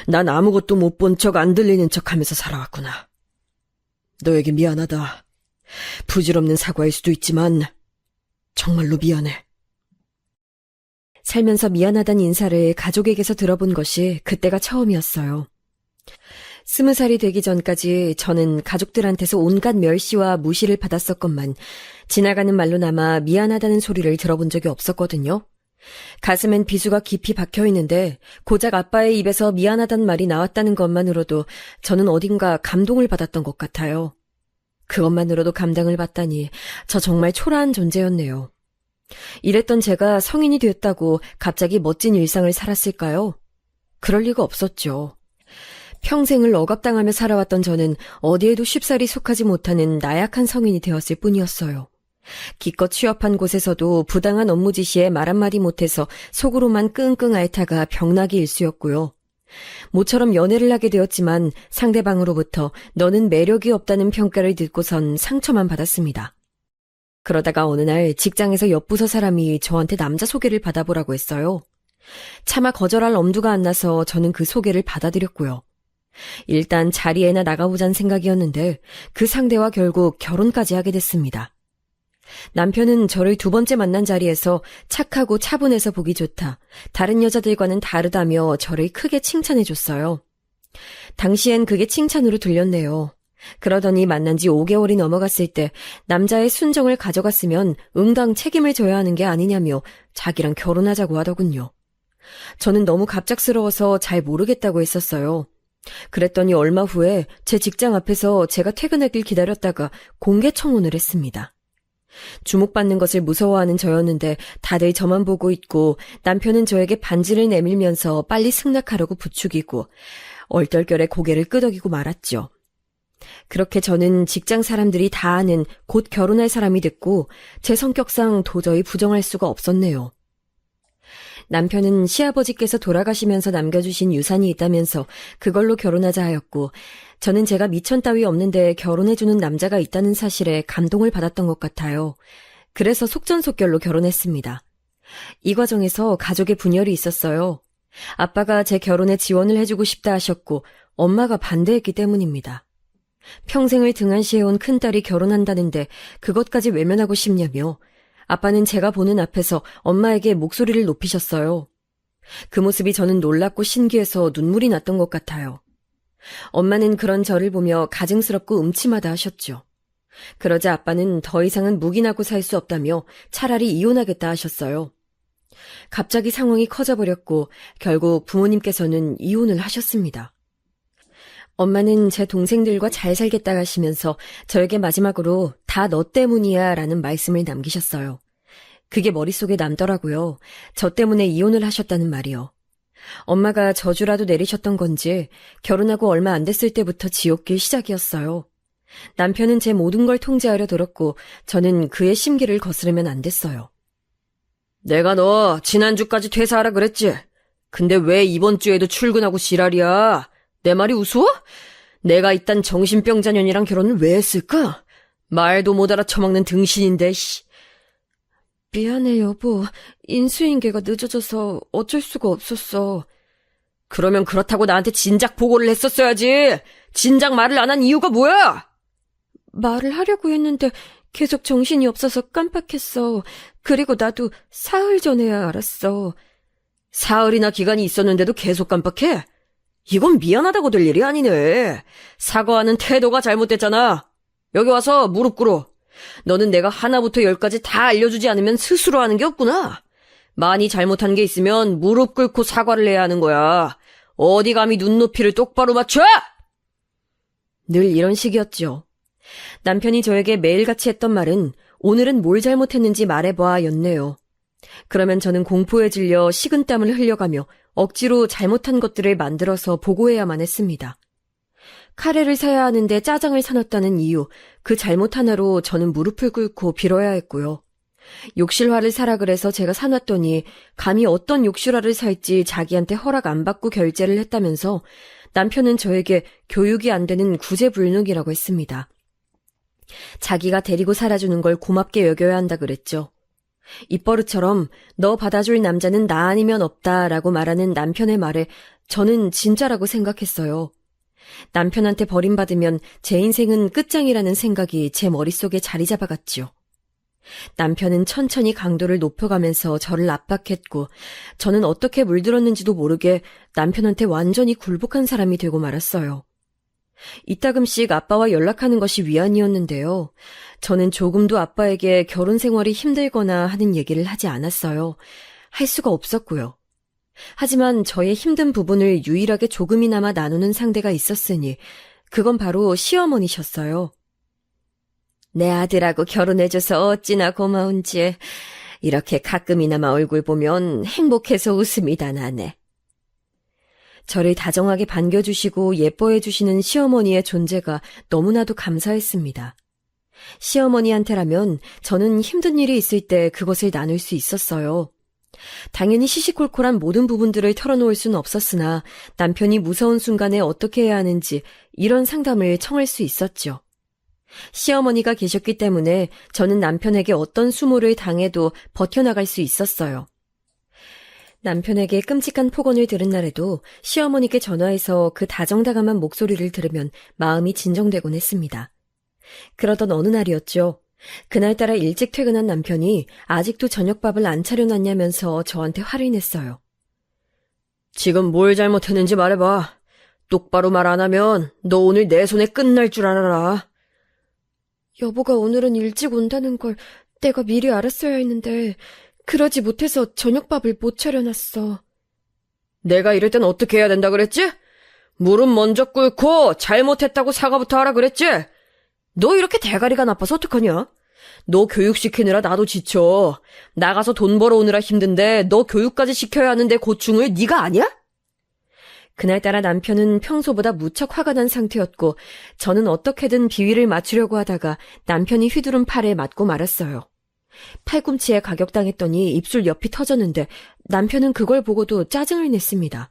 난 아무것도 못 본 척 안 들리는 척 하면서 살아왔구나. 너에게 미안하다. 부질없는 사과일 수도 있지만 정말로 미안해. 살면서 미안하단 인사를 가족에게서 들어본 것이 그때가 처음이었어요. 20살이 되기 전까지 저는 가족들한테서 온갖 멸시와 무시를 받았었건만 지나가는 말로 남아 미안하다는 소리를 들어본 적이 없었거든요. 가슴엔 비수가 깊이 박혀있는데 고작 아빠의 입에서 미안하단 말이 나왔다는 것만으로도 저는 어딘가 감동을 받았던 것 같아요. 그것만으로도 감당을 받다니 저 정말 초라한 존재였네요. 이랬던 제가 성인이 됐다고 갑자기 멋진 일상을 살았을까요? 그럴 리가 없었죠. 평생을 억압당하며 살아왔던 저는 어디에도 쉽사리 속하지 못하는 나약한 성인이 되었을 뿐이었어요. 기껏 취업한 곳에서도 부당한 업무 지시에 말 한마디 못해서 속으로만 끙끙 앓다가 병나기 일쑤였고요. 모처럼 연애를 하게 되었지만 상대방으로부터 너는 매력이 없다는 평가를 듣고선 상처만 받았습니다. 그러다가 어느 날 직장에서 옆부서 사람이 저한테 남자 소개를 받아보라고 했어요. 차마 거절할 엄두가 안 나서 저는 그 소개를 받아들였고요. 일단 자리에나 나가보자는 생각이었는데 그 상대와 결국 결혼까지 하게 됐습니다. 남편은 저를 두 번째 만난 자리에서 착하고 차분해서 보기 좋다, 다른 여자들과는 다르다며 저를 크게 칭찬해줬어요. 당시엔 그게 칭찬으로 들렸네요. 그러더니 만난 지 5개월이 넘어갔을 때 남자의 순정을 가져갔으면 응당 책임을 져야 하는 게 아니냐며 자기랑 결혼하자고 하더군요. 저는 너무 갑작스러워서 잘 모르겠다고 했었어요. 그랬더니 얼마 후에 제 직장 앞에서 제가 퇴근하길 기다렸다가 공개 청혼을 했습니다. 주목받는 것을 무서워하는 저였는데 다들 저만 보고 있고 남편은 저에게 반지를 내밀면서 빨리 승낙하려고 부추기고 얼떨결에 고개를 끄덕이고 말았죠. 그렇게 저는 직장 사람들이 다 아는 곧 결혼할 사람이 됐고 제 성격상 도저히 부정할 수가 없었네요. 남편은 시아버지께서 돌아가시면서 남겨주신 유산이 있다면서 그걸로 결혼하자 하였고 저는 제가 미천 따위 없는데 결혼해주는 남자가 있다는 사실에 감동을 받았던 것 같아요. 그래서 속전속결로 결혼했습니다. 이 과정에서 가족의 분열이 있었어요. 아빠가 제 결혼에 지원을 해주고 싶다 하셨고 엄마가 반대했기 때문입니다. 평생을 등한시해온 큰딸이 결혼한다는데 그것까지 외면하고 싶냐며 아빠는 제가 보는 앞에서 엄마에게 목소리를 높이셨어요. 그 모습이 저는 놀랍고 신기해서 눈물이 났던 것 같아요. 엄마는 그런 저를 보며 가증스럽고 음침하다 하셨죠. 그러자 아빠는 더 이상은 묵인하고 살 수 없다며 차라리 이혼하겠다 하셨어요. 갑자기 상황이 커져버렸고 결국 부모님께서는 이혼을 하셨습니다. 엄마는 제 동생들과 잘 살겠다 하시면서 저에게 마지막으로 다 너 때문이야 라는 말씀을 남기셨어요. 그게 머릿속에 남더라고요. 저 때문에 이혼을 하셨다는 말이요. 엄마가 저주라도 내리셨던 건지 결혼하고 얼마 안 됐을 때부터 지옥길 시작이었어요. 남편은 제 모든 걸 통제하려 들었고 저는 그의 심기를 거스르면 안 됐어요. 내가 너 지난주까지 퇴사하라 그랬지? 근데 왜 이번 주에도 출근하고 지랄이야? 내 말이 우스워? 내가 이딴 정신병자년이랑 결혼을 왜 했을까? 말도 못 알아쳐먹는 등신인데, 씨. 미안해, 여보. 인수인계가 늦어져서 어쩔 수가 없었어. 그러면 그렇다고 나한테 진작 보고를 했었어야지. 진작 말을 안 한 이유가 뭐야? 말을 하려고 했는데 계속 정신이 없어서 깜빡했어. 그리고 나도 사흘 전에야 알았어. 사흘이나 기간이 있었는데도 계속 깜빡해? 이건 미안하다고 될 일이 아니네. 사과하는 태도가 잘못됐잖아. 여기 와서 무릎 꿇어. 너는 내가 하나부터 열까지 다 알려주지 않으면 스스로 하는 게 없구나. 많이 잘못한 게 있으면 무릎 꿇고 사과를 해야 하는 거야. 어디 감히 눈높이를 똑바로 맞춰! 늘 이런 식이었죠. 남편이 저에게 매일같이 했던 말은 오늘은 뭘 잘못했는지 말해봐 였네요. 그러면 저는 공포에 질려 식은땀을 흘려가며 억지로 잘못한 것들을 만들어서 보고해야만 했습니다. 카레를 사야 하는데 짜장을 사놨다는 이유, 그 잘못 하나로 저는 무릎을 꿇고 빌어야 했고요. 욕실화를 사라 그래서 제가 사놨더니 감히 어떤 욕실화를 살지 자기한테 허락 안 받고 결제를 했다면서 남편은 저에게 교육이 안 되는 구제불능이라고 했습니다. 자기가 데리고 살아주는 걸 고맙게 여겨야 한다 그랬죠. 입버릇처럼 너 받아줄 남자는 나 아니면 없다라고 말하는 남편의 말에 저는 진짜라고 생각했어요. 남편한테 버림받으면 제 인생은 끝장이라는 생각이 제 머릿속에 자리 잡아갔죠. 남편은 천천히 강도를 높여가면서 저를 압박했고 저는 어떻게 물들었는지도 모르게 남편한테 완전히 굴복한 사람이 되고 말았어요. 이따금씩 아빠와 연락하는 것이 위안이었는데요. 저는 조금도 아빠에게 결혼 생활이 힘들거나 하는 얘기를 하지 않았어요. 할 수가 없었고요. 하지만 저의 힘든 부분을 유일하게 조금이나마 나누는 상대가 있었으니 그건 바로 시어머니셨어요. 내 아들하고 결혼해줘서 어찌나 고마운지 이렇게 가끔이나마 얼굴 보면 행복해서 웃음이 다 나네. 저를 다정하게 반겨주시고 예뻐해주시는 시어머니의 존재가 너무나도 감사했습니다. 시어머니한테라면 저는 힘든 일이 있을 때 그것을 나눌 수 있었어요. 당연히 시시콜콜한 모든 부분들을 털어놓을 수는 없었으나 남편이 무서운 순간에 어떻게 해야 하는지 이런 상담을 청할 수 있었죠. 시어머니가 계셨기 때문에 저는 남편에게 어떤 수모를 당해도 버텨나갈 수 있었어요. 남편에게 끔찍한 폭언을 들은 날에도 시어머니께 전화해서 그 다정다감한 목소리를 들으면 마음이 진정되곤 했습니다. 그러던 어느 날이었죠. 그날따라 일찍 퇴근한 남편이 아직도 저녁밥을 안 차려놨냐면서 저한테 화를 냈어요. 지금 뭘 잘못했는지 말해봐. 똑바로 말 안 하면 너 오늘 내 손에 끝날 줄 알아라. 여보가 오늘은 일찍 온다는 걸 내가 미리 알았어야 했는데 그러지 못해서 저녁밥을 못 차려놨어. 내가 이럴 땐 어떻게 해야 된다 그랬지? 무릎 먼저 꿇고 잘못했다고 사과부터 하라 그랬지? 너 이렇게 대가리가 나빠서 어떡하냐? 너 교육시키느라 나도 지쳐. 나가서 돈 벌어오느라 힘든데 너 교육까지 시켜야 하는데 고충을 네가 아냐? 그날따라 남편은 평소보다 무척 화가 난 상태였고 저는 어떻게든 비위를 맞추려고 하다가 남편이 휘두른 팔에 맞고 말았어요. 팔꿈치에 가격당했더니 입술 옆이 터졌는데 남편은 그걸 보고도 짜증을 냈습니다.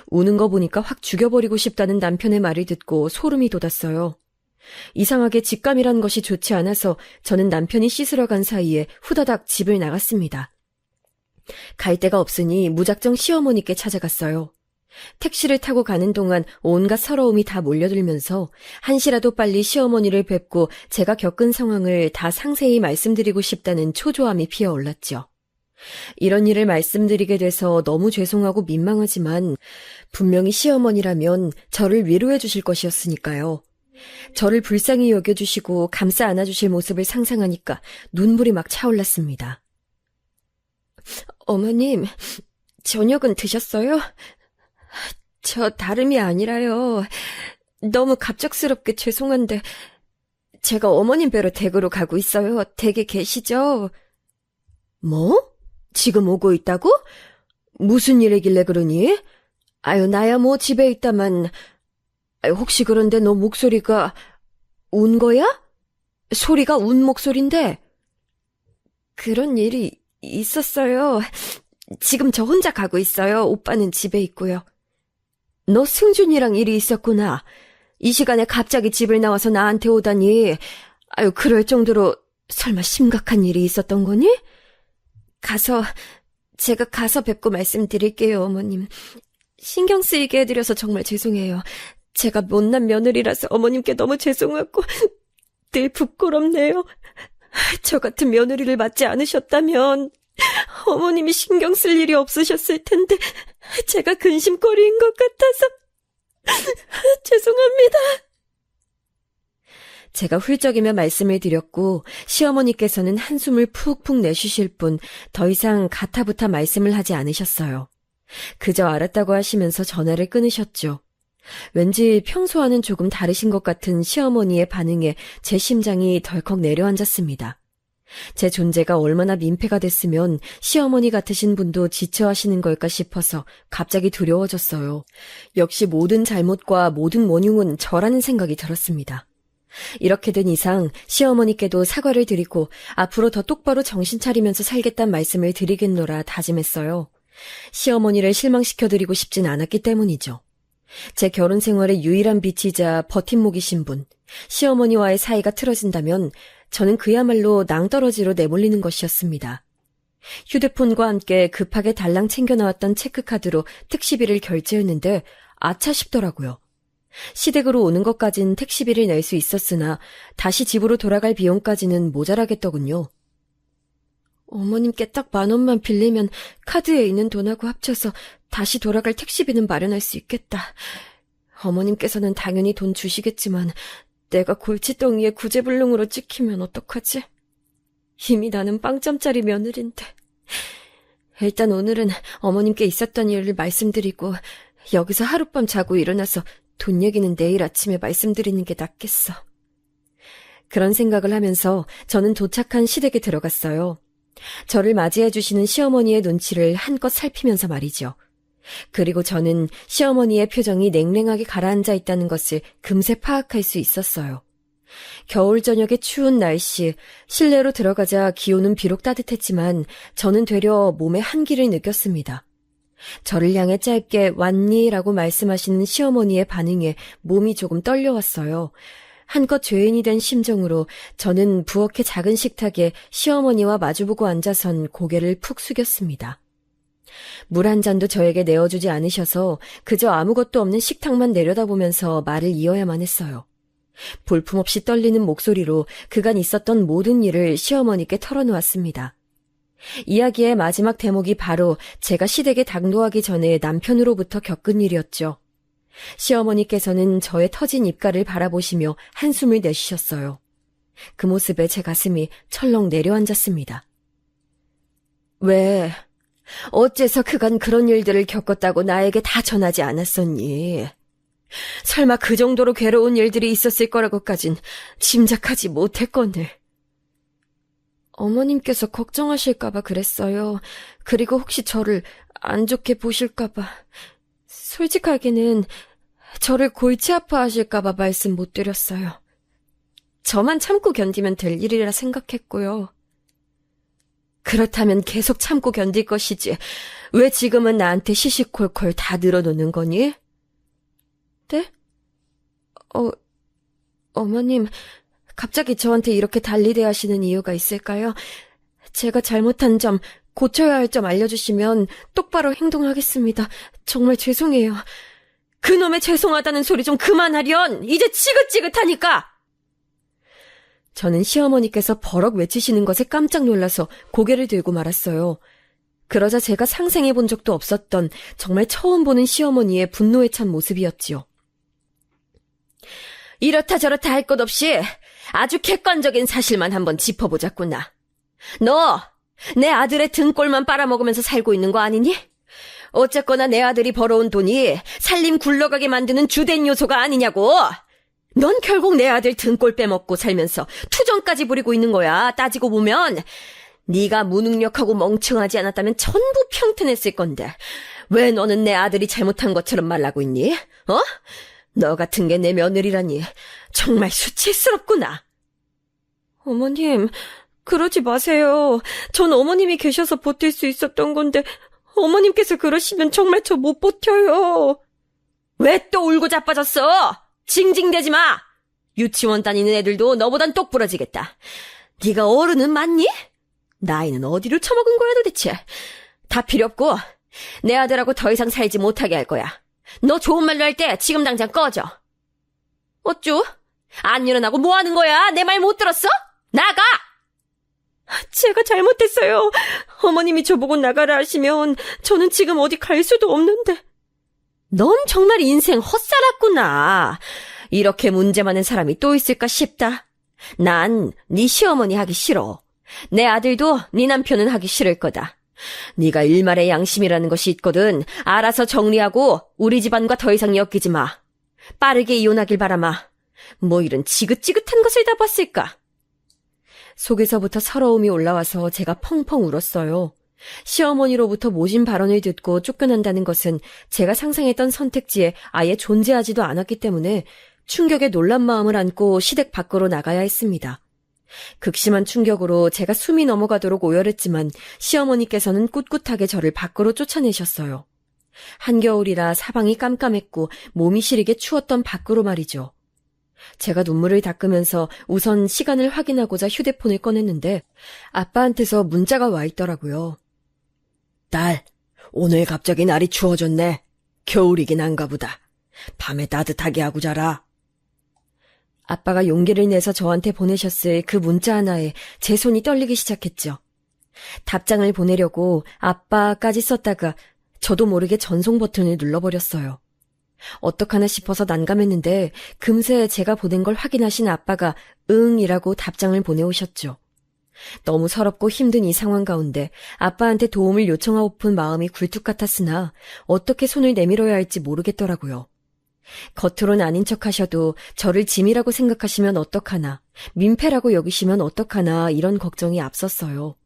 우는 거 보니까 확 죽여버리고 싶다는 남편의 말을 듣고 소름이 돋았어요. 이상하게 직감이란 것이 좋지 않아서 저는 남편이 씻으러 간 사이에 후다닥 집을 나갔습니다. 갈 데가 없으니 무작정 시어머니께 찾아갔어요. 택시를 타고 가는 동안 온갖 서러움이 다 몰려들면서 한시라도 빨리 시어머니를 뵙고 제가 겪은 상황을 다 상세히 말씀드리고 싶다는 초조함이 피어올랐죠. 이런 일을 말씀드리게 돼서 너무 죄송하고 민망하지만 분명히 시어머니라면 저를 위로해 주실 것이었으니까요. 저를 불쌍히 여겨주시고 감싸 안아주실 모습을 상상하니까 눈물이 막 차올랐습니다. 어머님, 저녁은 드셨어요? 저 다름이 아니라요. 너무 갑작스럽게 죄송한데 제가 어머님 뵈러 댁으로 가고 있어요. 댁에 계시죠? 뭐? 지금 오고 있다고? 무슨 일이길래 그러니? 아유, 나야 뭐 집에 있다만. 혹시 그런데 너 목소리가 운 거야? 소리가 운 목소린데. 그런 일이 있었어요. 지금 저 혼자 가고 있어요. 오빠는 집에 있고요. 너 승준이랑 일이 있었구나. 이 시간에 갑자기 집을 나와서 나한테 오다니. 아유, 그럴 정도로 설마 심각한 일이 있었던 거니? 제가 가서 뵙고 말씀드릴게요, 어머님. 신경 쓰이게 해드려서 정말 죄송해요. 제가 못난 며느리라서 어머님께 너무 죄송하고 늘 부끄럽네요. 저 같은 며느리를 맞지 않으셨다면 어머님이 신경 쓸 일이 없으셨을 텐데 제가 근심거리인 것 같아서 죄송합니다. 제가 훌쩍이며 말씀을 드렸고 시어머니께서는 한숨을 푹푹 내쉬실 뿐 더 이상 가타부타 말씀을 하지 않으셨어요. 그저 알았다고 하시면서 전화를 끊으셨죠. 왠지 평소와는 조금 다르신 것 같은 시어머니의 반응에 제 심장이 덜컥 내려앉았습니다. 제 존재가 얼마나 민폐가 됐으면 시어머니 같으신 분도 지쳐하시는 걸까 싶어서 갑자기 두려워졌어요. 역시 모든 잘못과 모든 원흉은 저라는 생각이 들었습니다. 이렇게 된 이상 시어머니께도 사과를 드리고 앞으로 더 똑바로 정신 차리면서 살겠다는 말씀을 드리겠노라 다짐했어요. 시어머니를 실망시켜드리고 싶진 않았기 때문이죠. 제 결혼 생활의 유일한 빛이자 버팀목이신 분, 시어머니와의 사이가 틀어진다면 저는 그야말로 낭떠러지로 내몰리는 것이었습니다. 휴대폰과 함께 급하게 달랑 챙겨 나왔던 체크카드로 택시비를 결제했는데 아차 싶더라고요. 시댁으로 오는 것까진 택시비를 낼 수 있었으나 다시 집으로 돌아갈 비용까지는 모자라겠더군요. 어머님께 딱 10,000원만 빌리면 카드에 있는 돈하고 합쳐서 다시 돌아갈 택시비는 마련할 수 있겠다. 어머님께서는 당연히 돈 주시겠지만 내가 골칫덩이에 구제불능으로 찍히면 어떡하지? 이미 나는 빵점짜리 며느리인데. 일단 오늘은 어머님께 있었던 일을 말씀드리고 여기서 하룻밤 자고 일어나서 돈 얘기는 내일 아침에 말씀드리는 게 낫겠어. 그런 생각을 하면서 저는 도착한 시댁에 들어갔어요. 저를 맞이해 주시는 시어머니의 눈치를 한껏 살피면서 말이죠. 그리고 저는 시어머니의 표정이 냉랭하게 가라앉아 있다는 것을 금세 파악할 수 있었어요. 겨울 저녁의 추운 날씨, 실내로 들어가자 기온은 비록 따뜻했지만 저는 되려 몸에 한기를 느꼈습니다. 저를 향해 짧게 왔니? 라고 말씀하시는 시어머니의 반응에 몸이 조금 떨려왔어요. 한껏 죄인이 된 심정으로 저는 부엌의 작은 식탁에 시어머니와 마주보고 앉아선 고개를 푹 숙였습니다. 물 한 잔도 저에게 내어주지 않으셔서 그저 아무것도 없는 식탁만 내려다보면서 말을 이어야만 했어요. 볼품없이 떨리는 목소리로 그간 있었던 모든 일을 시어머니께 털어놓았습니다. 이야기의 마지막 대목이 바로 제가 시댁에 당도하기 전에 남편으로부터 겪은 일이었죠. 시어머니께서는 저의 터진 입가를 바라보시며 한숨을 내쉬셨어요. 그 모습에 제 가슴이 철렁 내려앉았습니다. 왜, 어째서 그간 그런 일들을 겪었다고 나에게 다 전하지 않았었니? 설마 그 정도로 괴로운 일들이 있었을 거라고까진 짐작하지 못했거늘. 어머님께서 걱정하실까봐 그랬어요. 그리고 혹시 저를 안 좋게 보실까봐. 솔직하게는 저를 골치 아파하실까봐 말씀 못 드렸어요. 저만 참고 견디면 될 일이라 생각했고요. 그렇다면 계속 참고 견딜 것이지. 왜 지금은 나한테 시시콜콜 다 늘어놓는 거니? 네? 어머님, 갑자기 저한테 이렇게 달리대하시는 이유가 있을까요? 제가 잘못한 점, 고쳐야 할 점 알려주시면 똑바로 행동하겠습니다. 정말 죄송해요. 그놈의 죄송하다는 소리 좀 그만하련! 이제 지긋지긋하니까! 저는 시어머니께서 버럭 외치시는 것에 깜짝 놀라서 고개를 들고 말았어요. 그러자 제가 상생해 본 적도 없었던 정말 처음 보는 시어머니의 분노에 찬 모습이었지요. 이렇다 저렇다 할 것 없이 아주 객관적인 사실만 한번 짚어보자꾸나. 너, 내 아들의 등골만 빨아먹으면서 살고 있는 거 아니니? 어쨌거나 내 아들이 벌어온 돈이 살림 굴러가게 만드는 주된 요소가 아니냐고! 넌 결국 내 아들 등골 빼먹고 살면서 투정까지 부리고 있는 거야. 따지고 보면 네가 무능력하고 멍청하지 않았다면 전부 평탄했을 건데 왜 너는 내 아들이 잘못한 것처럼 말하고 있니? 어? 너 같은 게 내 며느리라니 정말 수치스럽구나. 어머님, 그러지 마세요. 전 어머님이 계셔서 버틸 수 있었던 건데 어머님께서 그러시면 정말 저 못 버텨요. 왜 또 울고 자빠졌어? 징징대지 마. 유치원 다니는 애들도 너보단 똑부러지겠다. 네가 어른은 맞니? 나이는 어디로 처먹은 거야 도대체. 다 필요 없고 내 아들하고 더 이상 살지 못하게 할 거야. 너 좋은 말로 할 때 지금 당장 꺼져. 어쭈? 안 일어나고 뭐 하는 거야? 내 말 못 들었어? 나가! 제가 잘못했어요. 어머님이 저보고 나가라 하시면 저는 지금 어디 갈 수도 없는데. 넌 정말 인생 헛살았구나. 이렇게 문제 많은 사람이 또 있을까 싶다. 난 네 시어머니 하기 싫어. 내 아들도 네 남편은 하기 싫을 거다. 네가 일말의 양심이라는 것이 있거든. 알아서 정리하고 우리 집안과 더 이상 엮이지 마. 빠르게 이혼하길 바라마. 뭐 이런 지긋지긋한 것을 다 봤을까? 속에서부터 서러움이 올라와서 제가 펑펑 울었어요. 시어머니로부터 모진 발언을 듣고 쫓겨난다는 것은 제가 상상했던 선택지에 아예 존재하지도 않았기 때문에 충격에 놀란 마음을 안고 시댁 밖으로 나가야 했습니다. 극심한 충격으로 제가 숨이 넘어가도록 오열했지만 시어머니께서는 꿋꿋하게 저를 밖으로 쫓아내셨어요. 한겨울이라 사방이 깜깜했고 몸이 시리게 추웠던 밖으로 말이죠. 제가 눈물을 닦으면서 우선 시간을 확인하고자 휴대폰을 꺼냈는데 아빠한테서 문자가 와 있더라고요. 딸, 오늘 갑자기 날이 추워졌네. 겨울이긴 한가 보다. 밤에 따뜻하게 하고 자라. 아빠가 용기를 내서 저한테 보내셨을 그 문자 하나에 제 손이 떨리기 시작했죠. 답장을 보내려고 아빠까지 썼다가 저도 모르게 전송 버튼을 눌러버렸어요. 어떡하나 싶어서 난감했는데 금세 제가 보낸 걸 확인하신 아빠가 응이라고 답장을 보내오셨죠. 너무 서럽고 힘든 이 상황 가운데 아빠한테 도움을 요청하고픈 마음이 굴뚝 같았으나 어떻게 손을 내밀어야 할지 모르겠더라고요. 겉으론 아닌 척하셔도 저를 짐이라고 생각하시면 어떡하나, 민폐라고 여기시면 어떡하나 이런 걱정이 앞섰어요.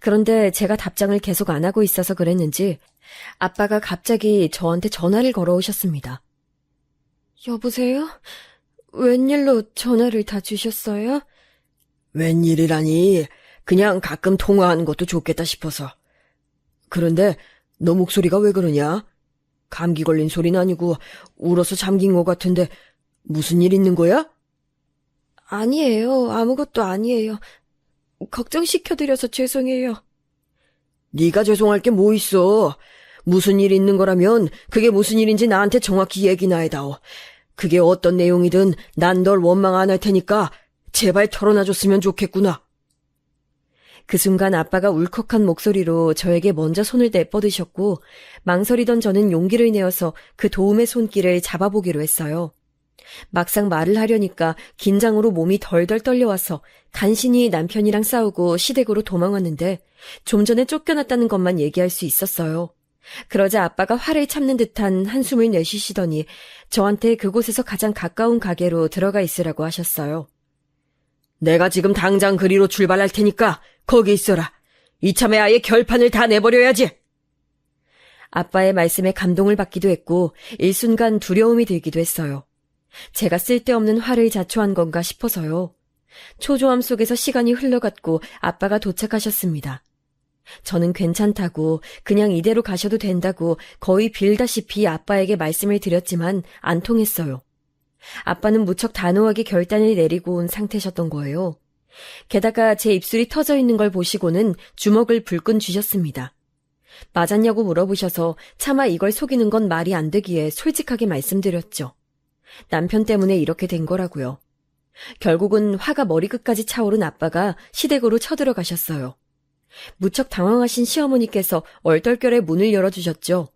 그런데 제가 답장을 계속 안 하고 있어서 그랬는지 아빠가 갑자기 저한테 전화를 걸어오셨습니다. 여보세요? 웬일로 전화를 다 주셨어요? 웬일이라니, 그냥 가끔 통화하는 것도 좋겠다 싶어서. 그런데 너 목소리가 왜 그러냐? 감기 걸린 소리는 아니고 울어서 잠긴 것 같은데 무슨 일 있는 거야? 아니에요. 아무것도 아니에요. 걱정시켜드려서 죄송해요. 네가 죄송할 게 뭐 있어. 무슨 일 있는 거라면 그게 무슨 일인지 나한테 정확히 얘기나 해다오. 그게 어떤 내용이든 난 널 원망 안 할 테니까 제발 털어놔줬으면 좋겠구나. 그 순간 아빠가 울컥한 목소리로 저에게 먼저 손을 내뻗으셨고 망설이던 저는 용기를 내어서 그 도움의 손길을 잡아보기로 했어요. 막상 말을 하려니까 긴장으로 몸이 덜덜 떨려와서 간신히 남편이랑 싸우고 시댁으로 도망왔는데 좀 전에 쫓겨났다는 것만 얘기할 수 있었어요. 그러자 아빠가 화를 참는 듯한 한숨을 내쉬시더니 저한테 그곳에서 가장 가까운 가게로 들어가 있으라고 하셨어요. 내가 지금 당장 그리로 출발할 테니까 거기 있어라. 이참에 아예 결판을 다 내버려야지. 아빠의 말씀에 감동을 받기도 했고 일순간 두려움이 들기도 했어요. 제가 쓸데없는 화를 자초한 건가 싶어서요. 초조함 속에서 시간이 흘러갔고 아빠가 도착하셨습니다. 저는 괜찮다고 그냥 이대로 가셔도 된다고 거의 빌다시피 아빠에게 말씀을 드렸지만 안 통했어요. 아빠는 무척 단호하게 결단을 내리고 온 상태셨던 거예요. 게다가 제 입술이 터져 있는 걸 보시고는 주먹을 불끈 쥐셨습니다. 맞았냐고 물어보셔서 차마 이걸 속이는 건 말이 안 되기에 솔직하게 말씀드렸죠. 남편 때문에 이렇게 된 거라고요. 결국은 화가 머리끝까지 차오른 아빠가 시댁으로 쳐들어가셨어요. 무척 당황하신 시어머니께서 얼떨결에 문을 열어주셨죠.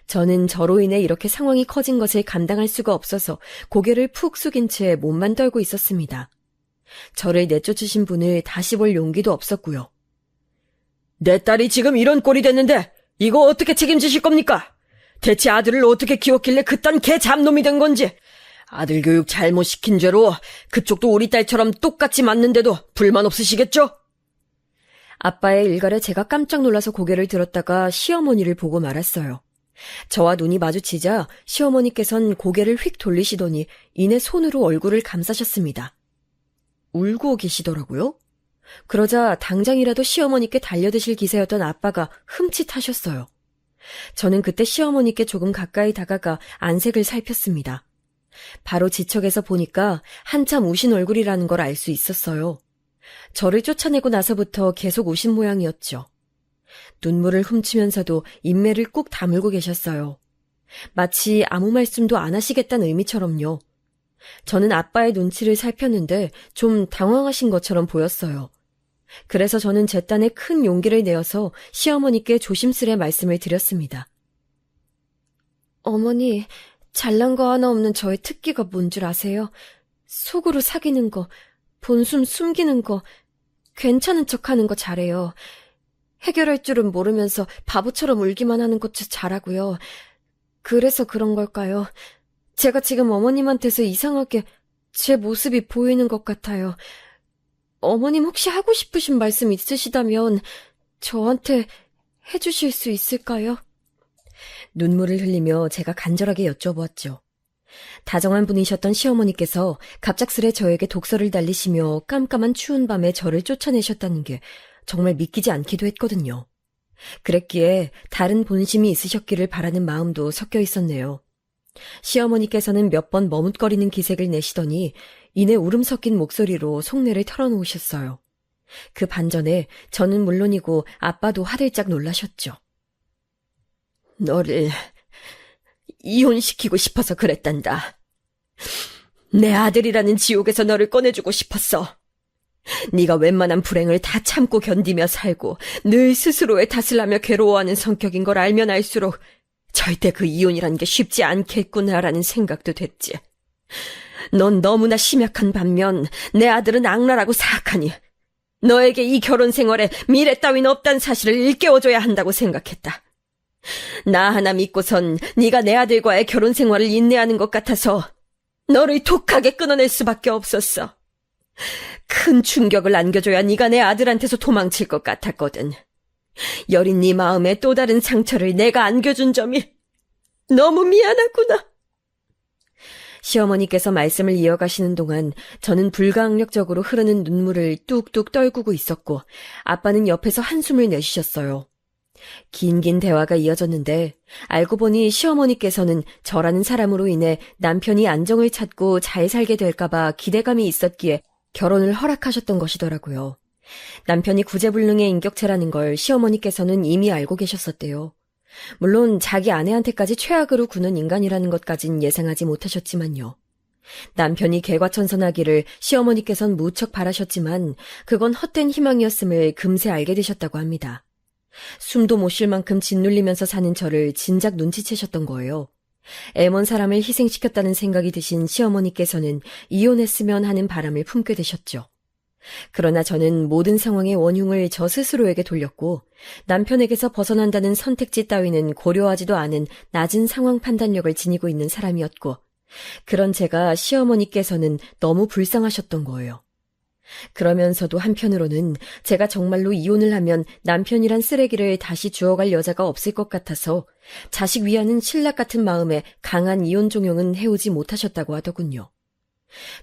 저는 저로 인해 이렇게 상황이 커진 것을 감당할 수가 없어서 고개를 푹 숙인 채 몸만 떨고 있었습니다. 저를 내쫓으신 분을 다시 볼 용기도 없었고요. 내 딸이 지금 이런 꼴이 됐는데 이거 어떻게 책임지실 겁니까? 대체 아들을 어떻게 키웠길래 그딴 개 잡놈이 된 건지. 아들 교육 잘못 시킨 죄로 그쪽도 우리 딸처럼 똑같이 맞는데도 불만 없으시겠죠? 아빠의 일갈에 제가 깜짝 놀라서 고개를 들었다가 시어머니를 보고 말았어요. 저와 눈이 마주치자 시어머니께선 고개를 휙 돌리시더니 이내 손으로 얼굴을 감싸셨습니다. 울고 계시더라고요. 그러자 당장이라도 시어머니께 달려드실 기세였던 아빠가 흠칫하셨어요. 저는 그때 시어머니께 조금 가까이 다가가 안색을 살폈습니다. 바로 지척에서 보니까 한참 우신 얼굴이라는 걸 알 수 있었어요. 저를 쫓아내고 나서부터 계속 우신 모양이었죠. 눈물을 훔치면서도 인매를 꾹 다물고 계셨어요. 마치 아무 말씀도 안 하시겠다는 의미처럼요. 저는 아빠의 눈치를 살폈는데 좀 당황하신 것처럼 보였어요. 그래서 저는 제 딴에 큰 용기를 내어서 시어머니께 조심스레 말씀을 드렸습니다. 어머니, 잘난 거 하나 없는 저의 특기가 뭔 줄 아세요? 속으로 사귀는 거, 본숨 숨기는 거, 괜찮은 척하는 거 잘해요. 해결할 줄은 모르면서 바보처럼 울기만 하는 것도 잘하고요. 그래서 그런 걸까요? 제가 지금 어머님한테서 이상하게 제 모습이 보이는 것 같아요. 어머님 혹시 하고 싶으신 말씀 있으시다면 저한테 해주실 수 있을까요? 눈물을 흘리며 제가 간절하게 여쭤보았죠. 다정한 분이셨던 시어머니께서 갑작스레 저에게 독서를 달리시며 깜깜한 추운 밤에 저를 쫓아내셨다는 게 정말 믿기지 않기도 했거든요. 그랬기에 다른 본심이 있으셨기를 바라는 마음도 섞여 있었네요. 시어머니께서는 몇 번 머뭇거리는 기색을 내시더니 이내 울음 섞인 목소리로 속내를 털어놓으셨어요. 그 반전에 저는 물론이고 아빠도 화들짝 놀라셨죠. 너를 이혼시키고 싶어서 그랬단다. 내 아들이라는 지옥에서 너를 꺼내주고 싶었어. 네가 웬만한 불행을 다 참고 견디며 살고 늘 스스로의 탓을 하며 괴로워하는 성격인 걸 알면 알수록 절대 그 이혼이란 게 쉽지 않겠구나라는 생각도 됐지. 넌 너무나 심약한 반면 내 아들은 악랄하고 사악하니 너에게 이 결혼 생활에 미래 따윈 없다는 사실을 일깨워줘야 한다고 생각했다. 나 하나 믿고선 네가 내 아들과의 결혼 생활을 인내하는 것 같아서 너를 독하게 끊어낼 수밖에 없었어. 큰 충격을 안겨줘야 네가 내 아들한테서 도망칠 것 같았거든. 여린 네 마음에 또 다른 상처를 내가 안겨준 점이 너무 미안하구나. 시어머니께서 말씀을 이어가시는 동안 저는 불가항력적으로 흐르는 눈물을 뚝뚝 떨구고 있었고 아빠는 옆에서 한숨을 내쉬셨어요. 긴 대화가 이어졌는데 알고 보니 시어머니께서는 저라는 사람으로 인해 남편이 안정을 찾고 잘 살게 될까봐 기대감이 있었기에 결혼을 허락하셨던 것이더라고요. 남편이 구제불능의 인격체라는 걸 시어머니께서는 이미 알고 계셨었대요. 물론 자기 아내한테까지 최악으로 구는 인간이라는 것까진 예상하지 못하셨지만요. 남편이 개과천선하기를 시어머니께선 무척 바라셨지만 그건 헛된 희망이었음을 금세 알게 되셨다고 합니다. 숨도 못 쉴 만큼 짓눌리면서 사는 저를 진작 눈치채셨던 거예요. 애먼 사람을 희생시켰다는 생각이 드신 시어머니께서는 이혼했으면 하는 바람을 품게 되셨죠. 그러나 저는 모든 상황의 원흉을 저 스스로에게 돌렸고 남편에게서 벗어난다는 선택지 따위는 고려하지도 않은 낮은 상황 판단력을 지니고 있는 사람이었고 그런 제가 시어머니께서는 너무 불쌍하셨던 거예요. 그러면서도 한편으로는 제가 정말로 이혼을 하면 남편이란 쓰레기를 다시 주워갈 여자가 없을 것 같아서 자식 위하는 신락 같은 마음에 강한 이혼 종용은 해오지 못하셨다고 하더군요.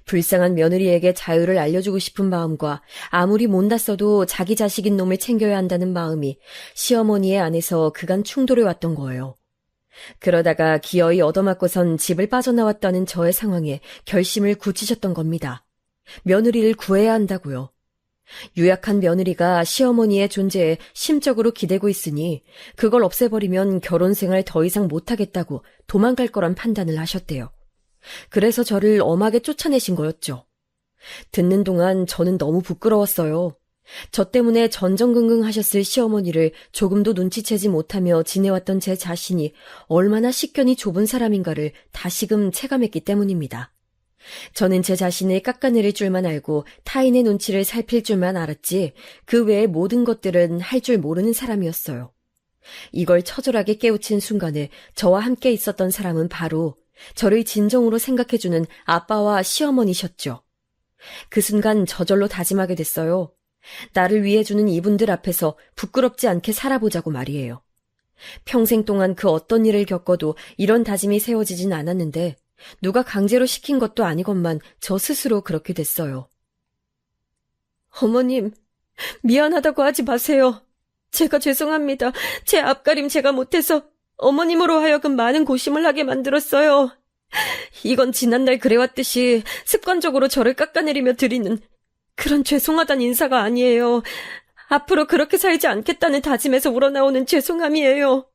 불쌍한 며느리에게 자유를 알려주고 싶은 마음과 아무리 못났어도 자기 자식인 놈을 챙겨야 한다는 마음이 시어머니의 안에서 그간 충돌해 왔던 거예요. 그러다가 기어이 얻어맞고선 집을 빠져나왔다는 저의 상황에 결심을 굳히셨던 겁니다. 며느리를 구해야 한다고요. 유약한 며느리가 시어머니의 존재에 심적으로 기대고 있으니 그걸 없애버리면 결혼 생활 더 이상 못하겠다고 도망갈 거란 판단을 하셨대요. 그래서 저를 엄하게 쫓아내신 거였죠. 듣는 동안 저는 너무 부끄러웠어요. 저 때문에 전전긍긍하셨을 시어머니를 조금도 눈치채지 못하며 지내왔던 제 자신이 얼마나 식견이 좁은 사람인가를 다시금 체감했기 때문입니다. 저는 제 자신을 깎아내릴 줄만 알고 타인의 눈치를 살필 줄만 알았지 그 외의 모든 것들은 할 줄 모르는 사람이었어요. 이걸 처절하게 깨우친 순간에 저와 함께 있었던 사람은 바로 저를 진정으로 생각해주는 아빠와 시어머니셨죠. 그 순간 저절로 다짐하게 됐어요. 나를 위해주는 이분들 앞에서 부끄럽지 않게 살아보자고 말이에요. 평생 동안 그 어떤 일을 겪어도 이런 다짐이 세워지진 않았는데 누가 강제로 시킨 것도 아니건만 저 스스로 그렇게 됐어요. 어머님, 미안하다고 하지 마세요. 제가 죄송합니다. 제 앞가림 제가 못해서 어머님으로 하여금 많은 고심을 하게 만들었어요. 이건 지난날 그래왔듯이 습관적으로 저를 깎아내리며 드리는 그런 죄송하단 인사가 아니에요. 앞으로 그렇게 살지 않겠다는 다짐에서 우러나오는 죄송함이에요.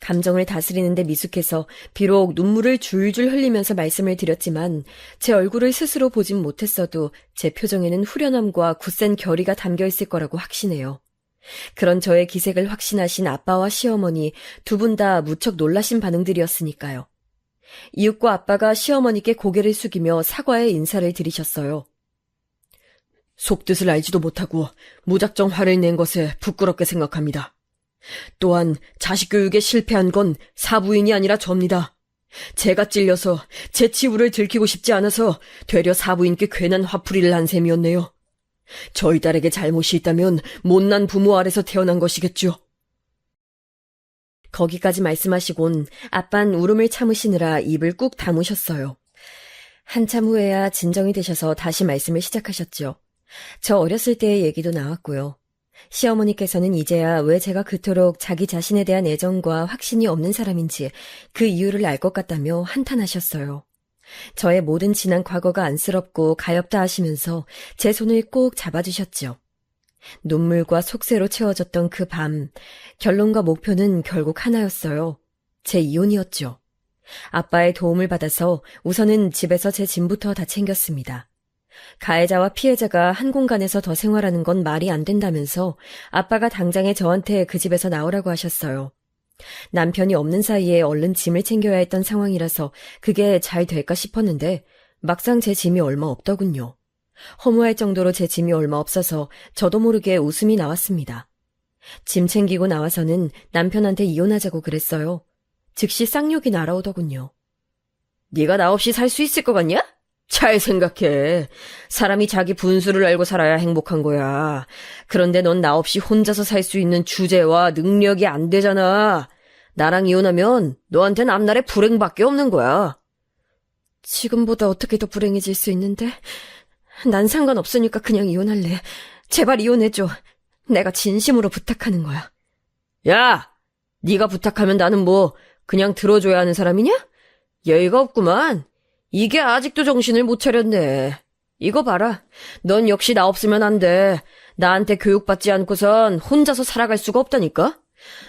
감정을 다스리는데 미숙해서 비록 눈물을 줄줄 흘리면서 말씀을 드렸지만 제 얼굴을 스스로 보진 못했어도 제 표정에는 후련함과 굳센 결의가 담겨 있을 거라고 확신해요. 그런 저의 기색을 확신하신 아빠와 시어머니 두 분 다 무척 놀라신 반응들이었으니까요. 이웃과 아빠가 시어머니께 고개를 숙이며 사과의 인사를 드리셨어요. 속뜻을 알지도 못하고 무작정 화를 낸 것에 부끄럽게 생각합니다. 또한 자식 교육에 실패한 건 사부인이 아니라 접니다. 제가 찔려서 제 치부를 들키고 싶지 않아서 되려 사부인께 괜한 화풀이를 한 셈이었네요. 저희 딸에게 잘못이 있다면 못난 부모 아래서 태어난 것이겠죠. 거기까지 말씀하시곤 아빤 울음을 참으시느라 입을 꾹 다무셨어요. 한참 후에야 진정이 되셔서 다시 말씀을 시작하셨죠. 저 어렸을 때의 얘기도 나왔고요. 시어머니께서는 이제야 왜 제가 그토록 자기 자신에 대한 애정과 확신이 없는 사람인지 그 이유를 알 것 같다며 한탄하셨어요. 저의 모든 지난 과거가 안쓰럽고 가엾다 하시면서 제 손을 꼭 잡아주셨죠. 눈물과 속세로 채워졌던 그 밤, 결론과 목표는 결국 하나였어요. 제 이혼이었죠. 아빠의 도움을 받아서 우선은 집에서 제 짐부터 다 챙겼습니다. 가해자와 피해자가 한 공간에서 더 생활하는 건 말이 안 된다면서 아빠가 당장에 저한테 그 집에서 나오라고 하셨어요. 남편이 없는 사이에 얼른 짐을 챙겨야 했던 상황이라서 그게 잘 될까 싶었는데 막상 제 짐이 얼마 없더군요. 허무할 정도로 제 짐이 얼마 없어서 저도 모르게 웃음이 나왔습니다. 짐 챙기고 나와서는 남편한테 이혼하자고 그랬어요. 즉시 쌍욕이 날아오더군요. 네가 나 없이 살 수 있을 것 같냐? 잘 생각해. 사람이 자기 분수를 알고 살아야 행복한 거야. 그런데 넌 나 없이 혼자서 살 수 있는 주제와 능력이 안 되잖아. 나랑 이혼하면 너한텐 앞날에 불행밖에 없는 거야. 지금보다 어떻게 더 불행해질 수 있는데? 난 상관없으니까 그냥 이혼할래. 제발 이혼해줘. 내가 진심으로 부탁하는 거야. 야! 네가 부탁하면 나는 뭐 그냥 들어줘야 하는 사람이냐? 예의가 없구만. 이게 아직도 정신을 못 차렸네. 이거 봐라. 넌 역시 나 없으면 안 돼. 나한테 교육받지 않고선 혼자서 살아갈 수가 없다니까?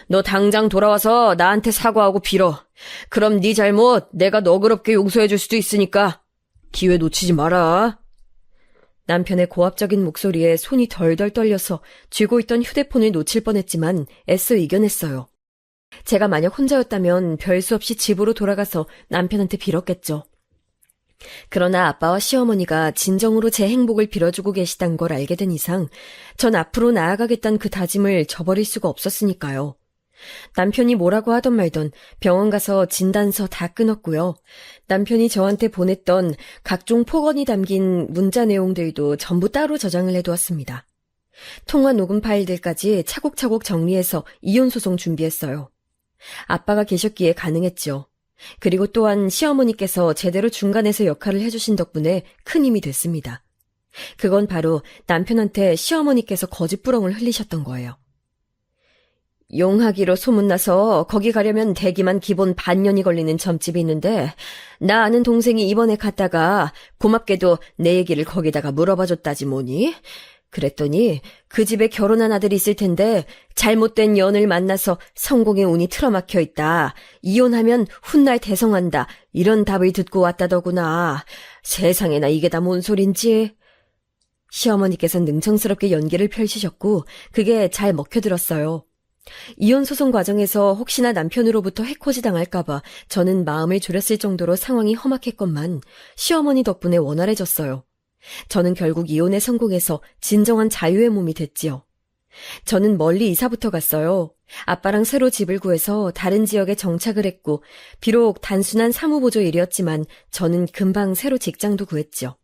너 당장 돌아와서 나한테 사과하고 빌어. 그럼 네 잘못 내가 너그럽게 용서해줄 수도 있으니까 기회 놓치지 마라. 남편의 고압적인 목소리에 손이 덜덜 떨려서 쥐고 있던 휴대폰을 놓칠 뻔했지만 애써 이겨냈어요. 제가 만약 혼자였다면 별 수 없이 집으로 돌아가서 남편한테 빌었겠죠. 그러나 아빠와 시어머니가 진정으로 제 행복을 빌어주고 계시단 걸 알게 된 이상 전 앞으로 나아가겠다는 그 다짐을 저버릴 수가 없었으니까요. 남편이 뭐라고 하던 말던 병원 가서 진단서 다 끊었고요. 남편이 저한테 보냈던 각종 폭언이 담긴 문자 내용들도 전부 따로 저장을 해두었습니다. 통화 녹음 파일들까지 차곡차곡 정리해서 이혼소송 준비했어요. 아빠가 계셨기에 가능했죠. 그리고 또한 시어머니께서 제대로 중간에서 역할을 해주신 덕분에 큰 힘이 됐습니다. 그건 바로 남편한테 시어머니께서 거짓부렁을 흘리셨던 거예요. 용하기로 소문나서 거기 가려면 대기만 기본 반년이 걸리는 점집이 있는데 나 아는 동생이 이번에 갔다가 고맙게도 내 얘기를 거기다가 물어봐줬다지 뭐니? 그랬더니 그 집에 결혼한 아들이 있을 텐데 잘못된 연을 만나서 성공의 운이 틀어막혀 있다. 이혼하면 훗날 대성한다. 이런 답을 듣고 왔다더구나. 세상에나 이게 다 뭔 소린지. 시어머니께서는 능청스럽게 연기를 펼치셨고 그게 잘 먹혀들었어요. 이혼 소송 과정에서 혹시나 남편으로부터 해코지 당할까봐 저는 마음을 졸였을 정도로 상황이 험악했건만 시어머니 덕분에 원활해졌어요. 저는 결국 이혼에 성공해서 진정한 자유의 몸이 됐지요. 저는 멀리 이사부터 갔어요. 아빠랑 새로 집을 구해서 다른 지역에 정착을 했고 비록 단순한 사무보조 일이었지만 저는 금방 새로 직장도 구했죠.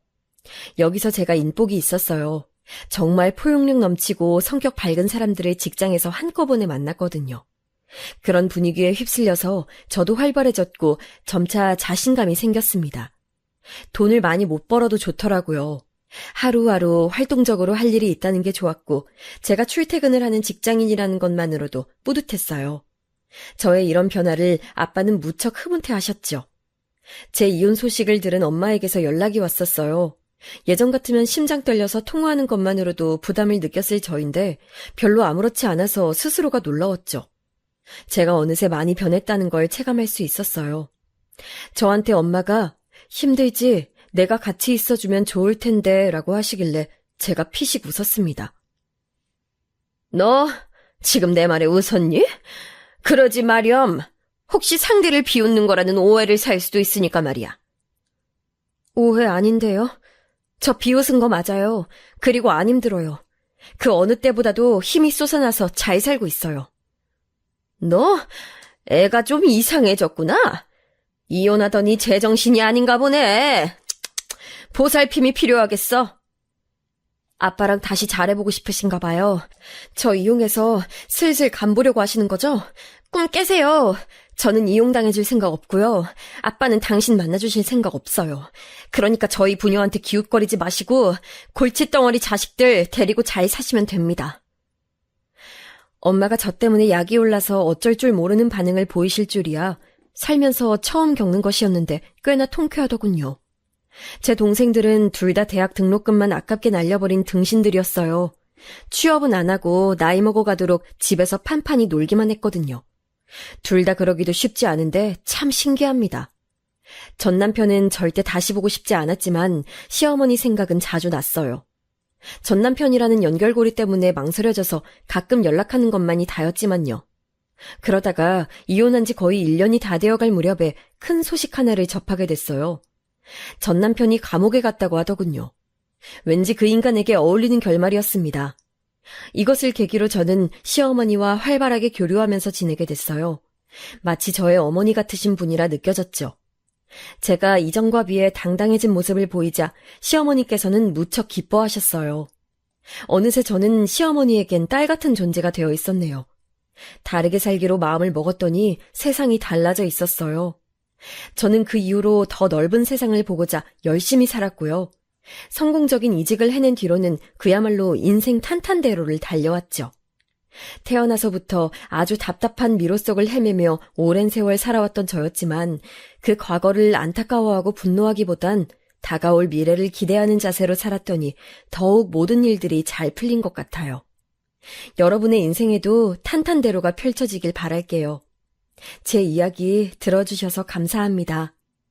여기서 제가 인복이 있었어요. 정말 포용력 넘치고 성격 밝은 사람들을 직장에서 한꺼번에 만났거든요. 그런 분위기에 휩쓸려서 저도 활발해졌고 점차 자신감이 생겼습니다. 돈을 많이 못 벌어도 좋더라고요. 하루하루 활동적으로 할 일이 있다는 게 좋았고 제가 출퇴근을 하는 직장인이라는 것만으로도 뿌듯했어요. 저의 이런 변화를 아빠는 무척 흐뭇해하셨죠. 제 이혼 소식을 들은 엄마에게서 연락이 왔었어요. 예전 같으면 심장 떨려서 통화하는 것만으로도 부담을 느꼈을 저인데 별로 아무렇지 않아서 스스로가 놀라웠죠. 제가 어느새 많이 변했다는 걸 체감할 수 있었어요. 저한테 엄마가 힘들지? 내가 같이 있어주면 좋을 텐데 라고 하시길래 제가 피식 웃었습니다. 너 지금 내 말에 웃었니? 그러지 마렴. 혹시 상대를 비웃는 거라는 오해를 살 수도 있으니까 말이야. 오해 아닌데요? 저 비웃은 거 맞아요. 그리고 안 힘들어요. 그 어느 때보다도 힘이 솟아나서 잘 살고 있어요. 너 애가 좀 이상해졌구나. 이혼하더니 제정신이 아닌가 보네. 보살핌이 필요하겠어. 아빠랑 다시 잘해보고 싶으신가 봐요. 저 이용해서 슬슬 간보려고 하시는 거죠? 꿈 깨세요. 저는 이용당해줄 생각 없고요. 아빠는 당신 만나주실 생각 없어요. 그러니까 저희 부녀한테 기웃거리지 마시고 골칫덩어리 자식들 데리고 잘 사시면 됩니다. 엄마가 저 때문에 약이 올라서 어쩔 줄 모르는 반응을 보이실 줄이야. 살면서 처음 겪는 것이었는데 꽤나 통쾌하더군요. 제 동생들은 둘 다 대학 등록금만 아깝게 날려버린 등신들이었어요. 취업은 안 하고 나이 먹어가도록 집에서 판판히 놀기만 했거든요. 둘 다 그러기도 쉽지 않은데 참 신기합니다. 전 남편은 절대 다시 보고 싶지 않았지만 시어머니 생각은 자주 났어요. 전 남편이라는 연결고리 때문에 망설여져서 가끔 연락하는 것만이 다였지만요. 그러다가 이혼한 지 거의 1년이 다 되어갈 무렵에 큰 소식 하나를 접하게 됐어요. 전 남편이 감옥에 갔다고 하더군요. 왠지 그 인간에게 어울리는 결말이었습니다. 이것을 계기로 저는 시어머니와 활발하게 교류하면서 지내게 됐어요. 마치 저의 어머니 같으신 분이라 느껴졌죠. 제가 이전과 비해 당당해진 모습을 보이자 시어머니께서는 무척 기뻐하셨어요. 어느새 저는 시어머니에겐 딸 같은 존재가 되어 있었네요. 다르게 살기로 마음을 먹었더니 세상이 달라져 있었어요. 저는 그 이후로 더 넓은 세상을 보고자 열심히 살았고요. 성공적인 이직을 해낸 뒤로는 그야말로 인생 탄탄대로를 달려왔죠. 태어나서부터 아주 답답한 미로 속을 헤매며 오랜 세월 살아왔던 저였지만 그 과거를 안타까워하고 분노하기보단 다가올 미래를 기대하는 자세로 살았더니 더욱 모든 일들이 잘 풀린 것 같아요. 여러분의 인생에도 탄탄대로가 펼쳐지길 바랄게요. 제 이야기 들어주셔서 감사합니다.